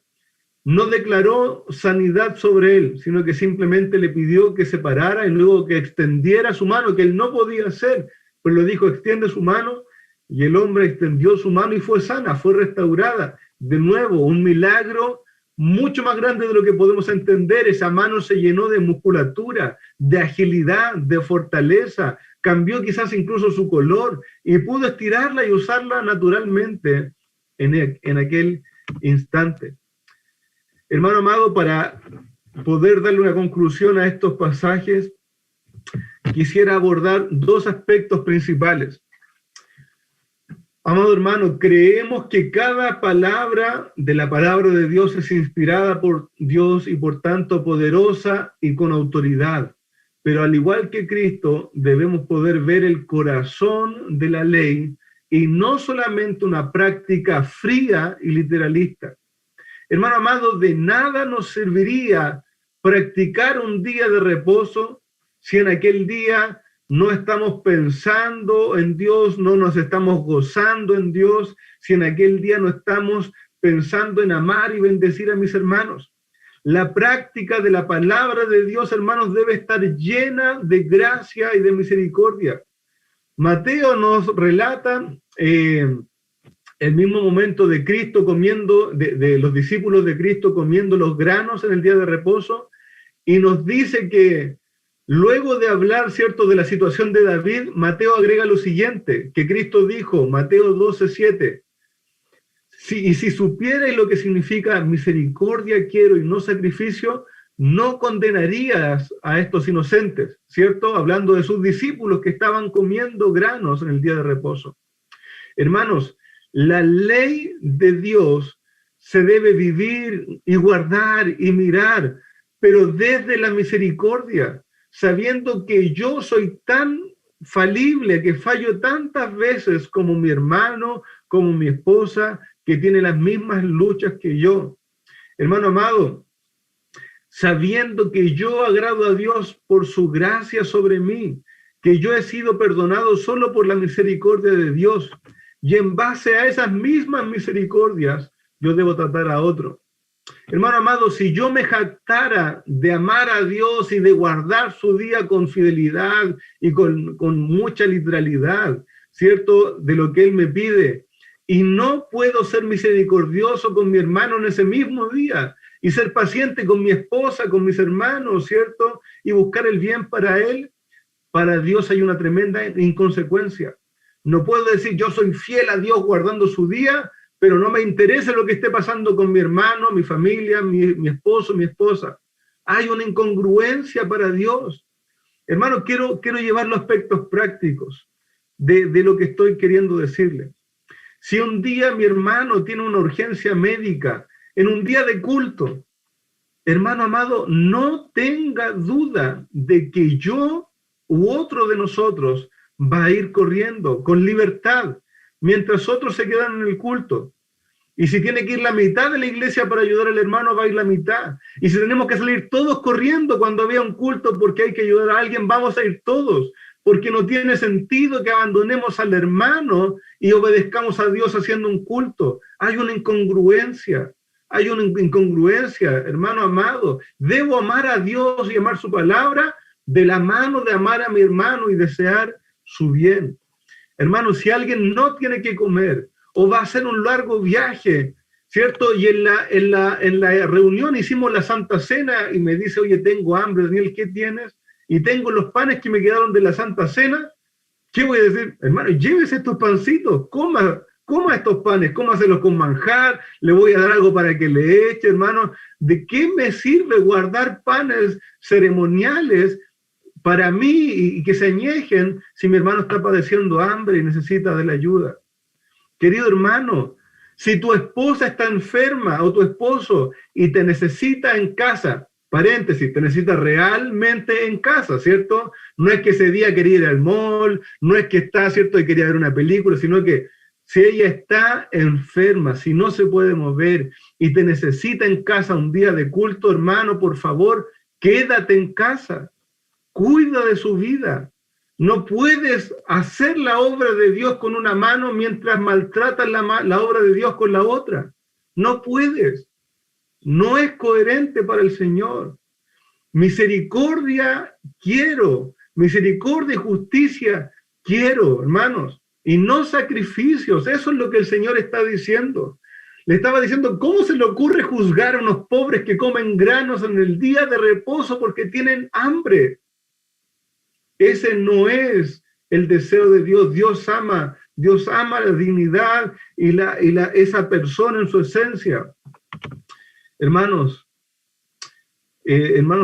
no declaró sanidad sobre él, sino que simplemente le pidió que se parara y luego que extendiera su mano, que él no podía hacer, pues lo dijo, extiende su mano, y el hombre extendió su mano y fue sana, fue restaurada. De nuevo, un milagro mucho más grande de lo que podemos entender. Esa mano se llenó de musculatura, de agilidad, de fortaleza, cambió quizás incluso su color y pudo estirarla y usarla naturalmente en aquel instante. Hermano amado, para poder darle una conclusión a estos pasajes, quisiera abordar dos aspectos principales. Amado hermano, creemos que cada palabra de la palabra de Dios es inspirada por Dios y por tanto poderosa y con autoridad. Pero al igual que Cristo, debemos poder ver el corazón de la ley y no solamente una práctica fría y literalista. Hermano amado, de nada nos serviría practicar un día de reposo si en aquel día no estamos pensando en Dios, no nos estamos gozando en Dios, si en aquel día no estamos pensando en amar y bendecir a mis hermanos. La práctica de la palabra de Dios, hermanos, debe estar llena de gracia y de misericordia. Mateo nos relata el mismo momento de Cristo comiendo, de los discípulos de Cristo comiendo los granos en el día de reposo, y nos dice que luego de hablar, ¿cierto?, de la situación de David, Mateo agrega lo siguiente, que Cristo dijo, Mateo 12:7, y si supierais lo que significa misericordia quiero y no sacrificio, no condenarías a estos inocentes, ¿cierto? Hablando de sus discípulos que estaban comiendo granos en el día de reposo. Hermanos, la ley de Dios se debe vivir y guardar y mirar, pero desde la misericordia, sabiendo que yo soy tan falible, que fallo tantas veces como mi hermano, como mi esposa, que tiene las mismas luchas que yo. Hermano amado, sabiendo que yo agrado a Dios por su gracia sobre mí, que yo he sido perdonado solo por la misericordia de Dios, y en base a esas mismas misericordias, yo debo tratar a otro. Hermano amado, si yo me jactara de amar a Dios y de guardar su día con fidelidad y con mucha literalidad, ¿cierto?, de lo que Él me pide, y no puedo ser misericordioso con mi hermano en ese mismo día, y ser paciente con mi esposa, con mis hermanos, ¿cierto?, y buscar el bien para él, para Dios hay una tremenda inconsecuencia. No puedo decir yo soy fiel a Dios guardando su día, pero no me interesa lo que esté pasando con mi hermano, mi familia, mi esposo, mi esposa. Hay una incongruencia para Dios. Hermano, quiero llevar los aspectos prácticos de lo que estoy queriendo decirle. Si un día mi hermano tiene una urgencia médica, en un día de culto, hermano amado, no tenga duda de que yo u otro de nosotros va a ir corriendo con libertad, mientras otros se quedan en el culto. Y si tiene que ir la mitad de la iglesia para ayudar al hermano, va a ir la mitad. Y si tenemos que salir todos corriendo cuando había un culto porque hay que ayudar a alguien, vamos a ir todos. Porque no tiene sentido que abandonemos al hermano y obedezcamos a Dios haciendo un culto. Hay una incongruencia. Hay una incongruencia, hermano amado. Debo amar a Dios y amar su palabra de la mano de amar a mi hermano y desear su bien. Hermano, si alguien no tiene que comer o va a hacer un largo viaje, ¿cierto? Y en la reunión hicimos la Santa Cena y me dice, oye, tengo hambre, Daniel, ¿qué tienes? Y tengo los panes que me quedaron de la Santa Cena. ¿Qué voy a decir? Hermano, llévese estos pancitos, coma estos panes, cómaselos con manjar, le voy a dar algo para que le eche, hermano. ¿De qué me sirve guardar panes ceremoniales para mí y que se añejen si mi hermano está padeciendo hambre y necesita de la ayuda? Querido hermano, si tu esposa está enferma o tu esposo y te necesita en casa, paréntesis, te necesita realmente en casa, ¿cierto? No es que ese día quería ir al mall, no es que está, ¿cierto? Y quería ver una película, sino que si ella está enferma, si no se puede mover y te necesita en casa un día de culto, hermano, por favor, quédate en casa. Cuida de su vida. No puedes hacer la obra de Dios con una mano mientras maltratas la obra de Dios con la otra. No puedes. No es coherente para el Señor. Misericordia quiero. Misericordia y justicia quiero, hermanos. Y no sacrificios. Eso es lo que el Señor está diciendo. Le estaba diciendo, ¿cómo se le ocurre juzgar a unos pobres que comen granos en el día de reposo porque tienen hambre? Ese no es el deseo de Dios. Dios ama la dignidad y esa persona en su esencia. Hermanos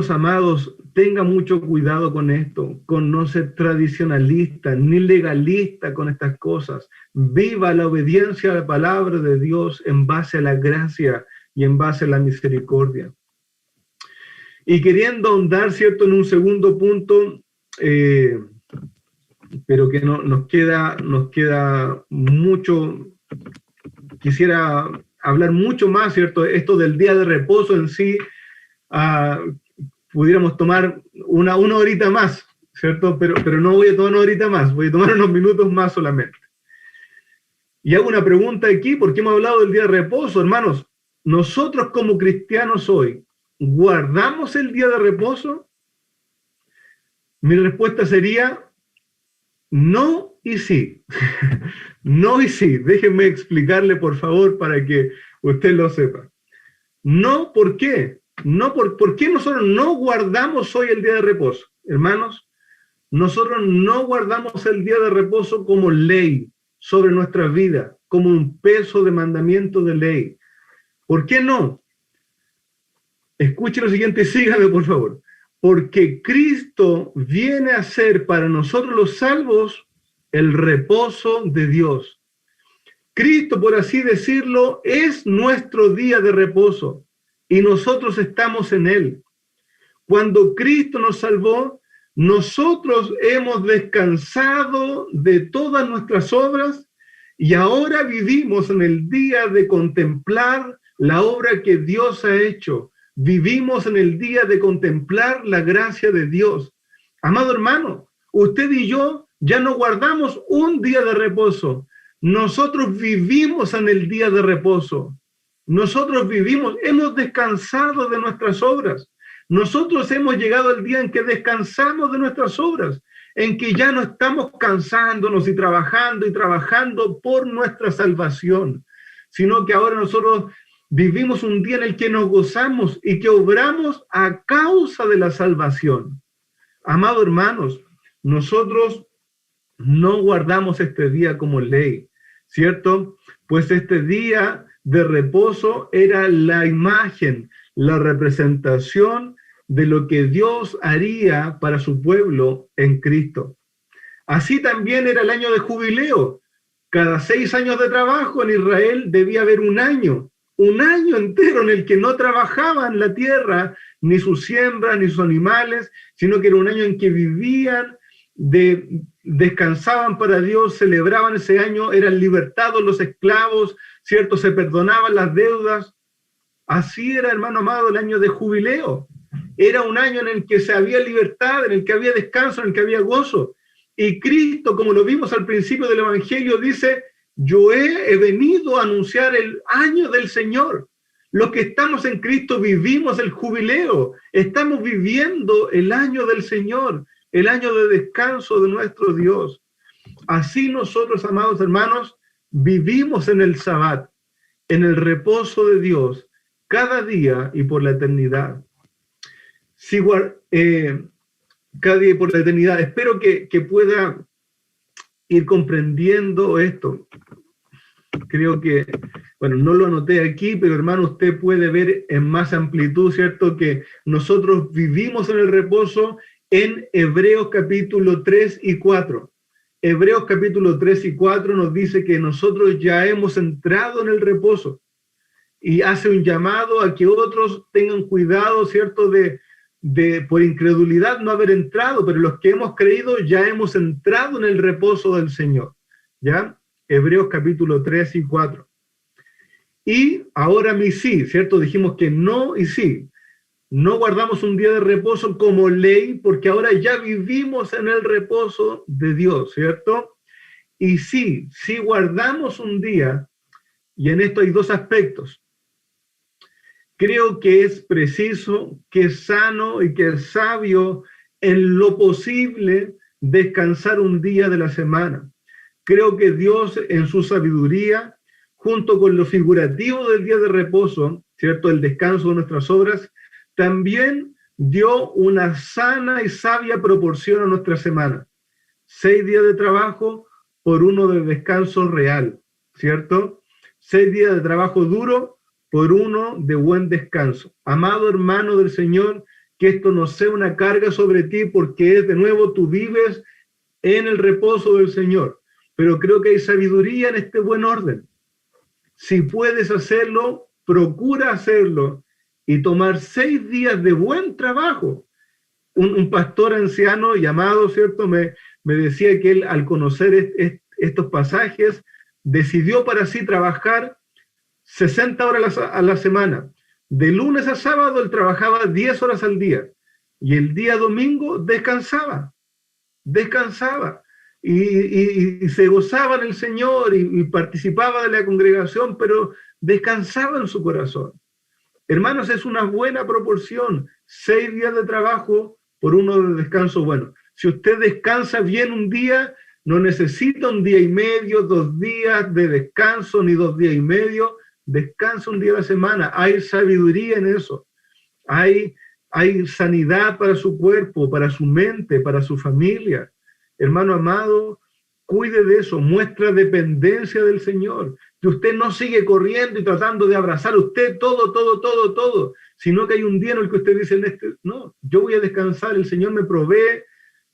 amados, tenga mucho cuidado con esto, con no ser tradicionalista ni legalista con estas cosas. Viva la obediencia a la palabra de Dios en base a la gracia y en base a la misericordia. Y queriendo ahondar, ¿cierto?, en un segundo punto, pero que no nos queda mucho, quisiera hablar mucho más, ¿cierto? Esto del día de reposo en sí, pudiéramos tomar una horita más, ¿cierto? Pero no voy a tomar una horita más, voy a tomar unos minutos más solamente. Y hago una pregunta aquí, porque hemos hablado del día de reposo, hermanos. Nosotros como cristianos hoy, ¿guardamos el día de reposo? Mi respuesta sería no y sí. No y sí. Déjenme explicarle, por favor, para que usted lo sepa. No, ¿por qué? No, ¿por qué nosotros no guardamos hoy el día de reposo? Hermanos, nosotros no guardamos el día de reposo como ley sobre nuestra vida, como un peso de mandamiento de ley. ¿Por qué no? Escuche lo siguiente y sígame, por favor. Porque Cristo viene a ser para nosotros los salvos el reposo de Dios. Cristo, por así decirlo, es nuestro día de reposo y nosotros estamos en él. Cuando Cristo nos salvó, nosotros hemos descansado de todas nuestras obras y ahora vivimos en el día de contemplar la obra que Dios ha hecho. Vivimos en el día de contemplar la gracia de Dios. Amado hermano, usted y yo ya no guardamos un día de reposo. Nosotros vivimos en el día de reposo. Nosotros vivimos, hemos descansado de nuestras obras. Nosotros hemos llegado al día en que descansamos de nuestras obras, en que ya no estamos cansándonos y trabajando por nuestra salvación, sino que ahora nosotros vivimos un día en el que nos gozamos y que obramos a causa de la salvación. Amados hermanos, nosotros no guardamos este día como ley, ¿cierto? Pues este día de reposo era la imagen, la representación de lo que Dios haría para su pueblo en Cristo. Así también era el año de jubileo. Cada 6 años de trabajo en Israel debía haber un año entero en el que no trabajaban la tierra, ni su siembra, ni sus animales, sino que era un año en que vivían, descansaban para Dios, celebraban ese año, eran libertados los esclavos, ¿cierto? Se perdonaban las deudas. Así era, hermano amado, el año de jubileo. Era un año en el que se había libertad, en el que había descanso, en el que había gozo. Y Cristo, como lo vimos al principio del Evangelio, dice, yo he venido a anunciar el año del Señor. Los que estamos en Cristo vivimos el jubileo. Estamos viviendo el año del Señor, el año de descanso de nuestro Dios. Así nosotros, amados hermanos, vivimos en el Sabbat, en el reposo de Dios, cada día y por la eternidad. Cada día y por la eternidad. Espero que pueda ir comprendiendo esto. Creo que, bueno, no lo anoté aquí, pero hermano, usted puede ver en más amplitud, ¿cierto? Que nosotros vivimos en el reposo en Hebreos capítulo 3 y 4. Hebreos capítulo 3 y 4 nos dice que nosotros ya hemos entrado en el reposo y hace un llamado a que otros tengan cuidado, ¿cierto? De por incredulidad no haber entrado, pero los que hemos creído ya hemos entrado en el reposo del Señor. ¿Ya? Hebreos capítulo 3 y 4. Y ahora mi sí, ¿cierto? Dijimos que no y sí. No guardamos un día de reposo como ley, porque ahora ya vivimos en el reposo de Dios, ¿cierto? Y sí guardamos un día, y en esto hay dos aspectos. Creo que es preciso, que es sano y que es sabio en lo posible descansar un día de la semana. Creo que Dios en su sabiduría, junto con lo figurativo del día de reposo, ¿cierto? El descanso de nuestras obras, también dio una sana y sabia proporción a nuestra semana. 6 días de trabajo por 1 de descanso real, ¿cierto? 6 días de trabajo duro por 1 de buen descanso. Amado hermano del Señor, que esto no sea una carga sobre ti, porque de nuevo tú vives en el reposo del Señor. Pero creo que hay sabiduría en este buen orden. Si puedes hacerlo, procura hacerlo y tomar 6 días de buen trabajo. Un pastor anciano llamado, ¿cierto? Me decía que él, al conocer estos pasajes, decidió para sí trabajar 60 horas a la semana. De lunes a sábado él trabajaba 10 horas al día y el día domingo descansaba. Y se gozaba en el Señor y participaba de la congregación, pero descansaba en su corazón. Hermanos, es una buena proporción, 6 días de trabajo por 1 de descanso. Bueno, si usted descansa bien un día, no necesita 1 día y medio, 2 días de descanso, ni 2 días y medio, descansa un día a la semana. Hay sabiduría en eso. Hay sanidad para su cuerpo, para su mente, para su familia. Hermano amado, cuide de eso, muestra dependencia del Señor, que usted no sigue corriendo y tratando de abrazar usted todo, sino que hay un día en el que usted dice, no, yo voy a descansar, el Señor me provee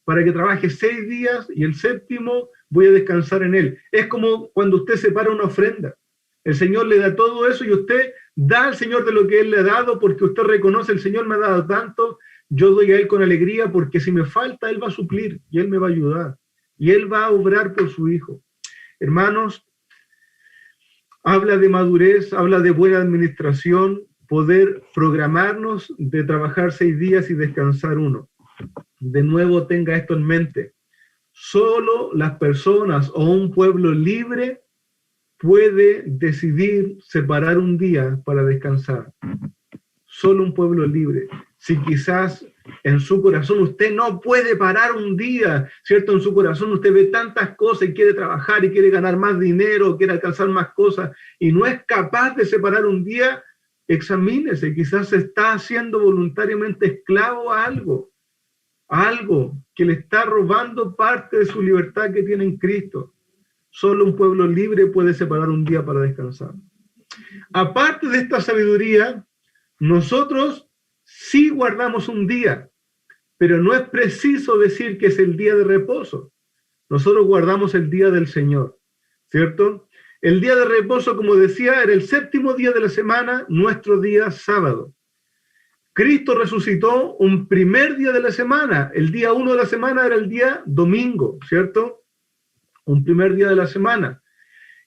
para que trabaje 6 días y el 7º voy a descansar en Él. Es como cuando usted separa una ofrenda. El Señor le da todo eso y usted da al Señor de lo que Él le ha dado porque usted reconoce, el Señor me ha dado tanto, yo doy a Él con alegría porque si me falta, Él va a suplir y Él me va a ayudar. Y Él va a obrar por su Hijo. Hermanos, habla de madurez, habla de buena administración, poder programarnos de trabajar 6 días y descansar 1. De nuevo, tenga esto en mente. Solo las personas o un pueblo libre puede decidir separar un día para descansar. Solo un pueblo libre. Si quizás en su corazón usted no puede parar un día, ¿cierto? En su corazón usted ve tantas cosas y quiere trabajar y quiere ganar más dinero, quiere alcanzar más cosas y no es capaz de separar un día, examínese, quizás se está haciendo voluntariamente esclavo a algo que le está robando parte de su libertad que tiene en Cristo. Solo un pueblo libre puede separar un día para descansar. Aparte de esta sabiduría, nosotros sí guardamos un día, pero no es preciso decir que es el día de reposo. Nosotros guardamos el día del Señor, ¿cierto? El día de reposo, como decía, era el 7º día de la semana, nuestro día sábado. Cristo resucitó un primer día de la semana. El día 1 de la semana era el día domingo, ¿cierto? Un primer día de la semana.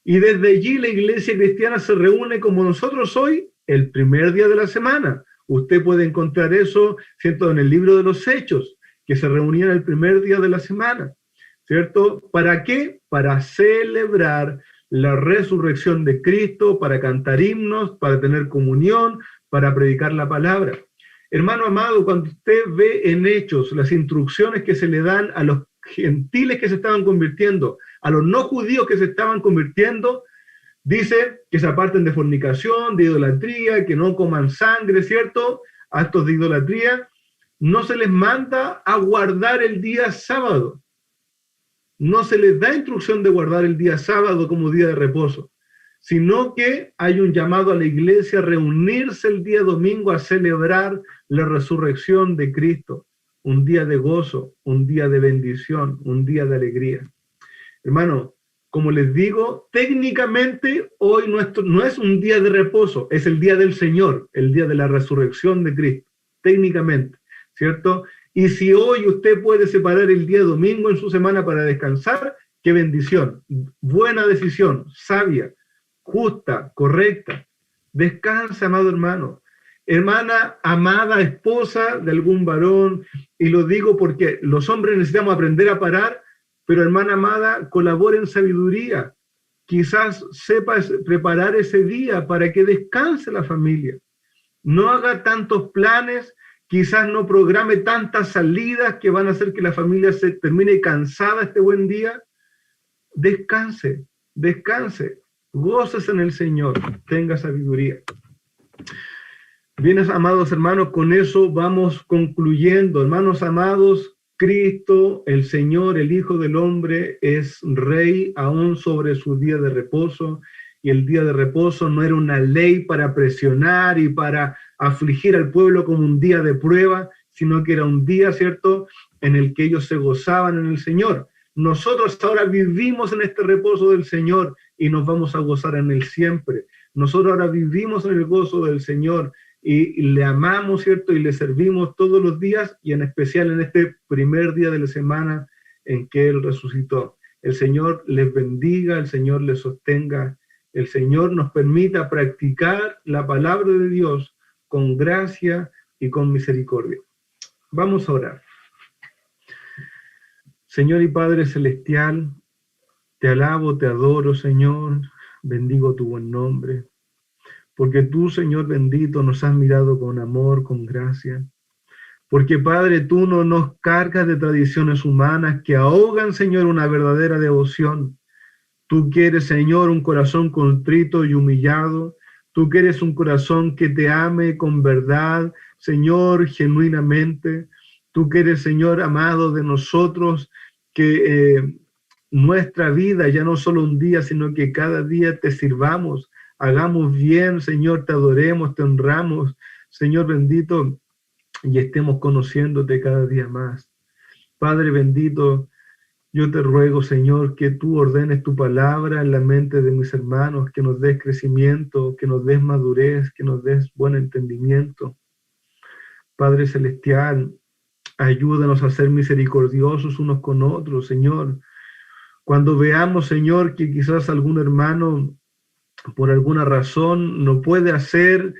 Y desde allí la iglesia cristiana se reúne como nosotros hoy, el primer día de la semana. Usted puede encontrar eso, ¿cierto?, en el libro de los Hechos, que se reunían el primer día de la semana, ¿cierto? ¿Para qué? Para celebrar la resurrección de Cristo, para cantar himnos, para tener comunión, para predicar la palabra. Hermano amado, cuando usted ve en Hechos las instrucciones que se le dan a los gentiles que se estaban convirtiendo, a los no judíos que se estaban convirtiendo, dice que se aparten de fornicación, de idolatría, que no coman sangre, ¿cierto? Actos de idolatría. No se les manda a guardar el día sábado. No se les da instrucción de guardar el día sábado como día de reposo, sino que hay un llamado a la iglesia a reunirse el día domingo a celebrar la resurrección de Cristo. Un día de gozo, un día de bendición, un día de alegría. Hermano, como les digo, técnicamente hoy no es un día de reposo, es el día del Señor, el día de la resurrección de Cristo, técnicamente, ¿cierto? Y si hoy usted puede separar el día domingo en su semana para descansar, qué bendición, buena decisión, sabia, justa, correcta. Descansa, amado hermano. Hermana, amada esposa de algún varón, y lo digo porque los hombres necesitamos aprender a parar, pero hermana amada, colabore en sabiduría. Quizás sepa preparar ese día para que descanse la familia. No haga tantos planes, quizás no programe tantas salidas que van a hacer que la familia se termine cansada este buen día. Descanse, descanse, goces en el Señor, tenga sabiduría. Bien, amados hermanos, con eso vamos concluyendo. Hermanos amados, Cristo, el Señor, el Hijo del Hombre, es Rey aún sobre su día de reposo, y el día de reposo no era una ley para presionar y para afligir al pueblo como un día de prueba, sino que era un día, ¿cierto?, en el que ellos se gozaban en el Señor. Nosotros ahora vivimos en este reposo del Señor y nos vamos a gozar en él siempre. Nosotros ahora vivimos en el gozo del Señor y le amamos, ¿cierto? Y le servimos todos los días, y en especial en este primer día de la semana en que Él resucitó. El Señor les bendiga, el Señor les sostenga, el Señor nos permita practicar la palabra de Dios con gracia y con misericordia. Vamos a orar. Señor y Padre Celestial, te alabo, te adoro, Señor, bendigo tu buen nombre. Porque tú, Señor bendito, nos has mirado con amor, con gracia. Porque, Padre, tú no nos cargas de tradiciones humanas que ahogan, Señor, una verdadera devoción. Tú quieres, Señor, un corazón contrito y humillado. Tú quieres un corazón que te ame con verdad, Señor, genuinamente. Tú quieres, Señor, amado de nosotros, que nuestra vida, ya no solo un día, sino que cada día te sirvamos. Hagamos bien, Señor, te adoremos, te honramos, Señor bendito, y estemos conociéndote cada día más. Padre bendito, yo te ruego, Señor, que tú ordenes tu palabra en la mente de mis hermanos, que nos des crecimiento, que nos des madurez, que nos des buen entendimiento. Padre celestial, ayúdanos a ser misericordiosos unos con otros, Señor. Cuando veamos, Señor, que quizás algún hermano por alguna razón no puede hacer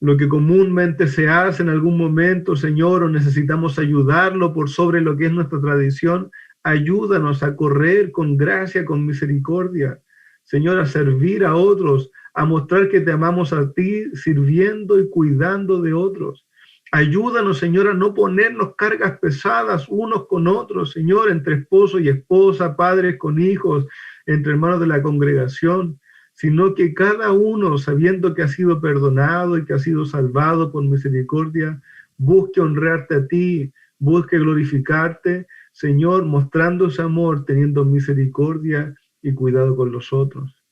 lo que comúnmente se hace en algún momento, Señor, o necesitamos ayudarlo por sobre lo que es nuestra tradición, ayúdanos a correr con gracia, con misericordia, Señor, a servir a otros, a mostrar que te amamos a ti, sirviendo y cuidando de otros. Ayúdanos, Señor, a no ponernos cargas pesadas unos con otros, Señor, entre esposo y esposa, padres con hijos, entre hermanos de la congregación, sino que cada uno, sabiendo que ha sido perdonado y que ha sido salvado por misericordia, busque honrarte a ti, busque glorificarte, Señor, mostrando ese amor, teniendo misericordia y cuidado con los otros.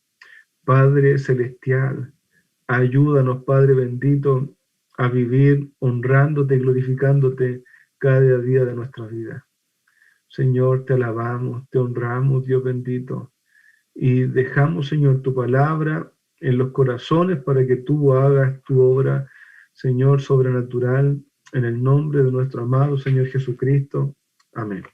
Padre celestial, ayúdanos, Padre bendito, a vivir honrándote y glorificándote cada día de nuestra vida. Señor, te alabamos, te honramos, Dios bendito. Y dejamos, Señor, tu palabra en los corazones para que tú hagas tu obra, Señor, sobrenatural, en el nombre de nuestro amado Señor Jesucristo. Amén.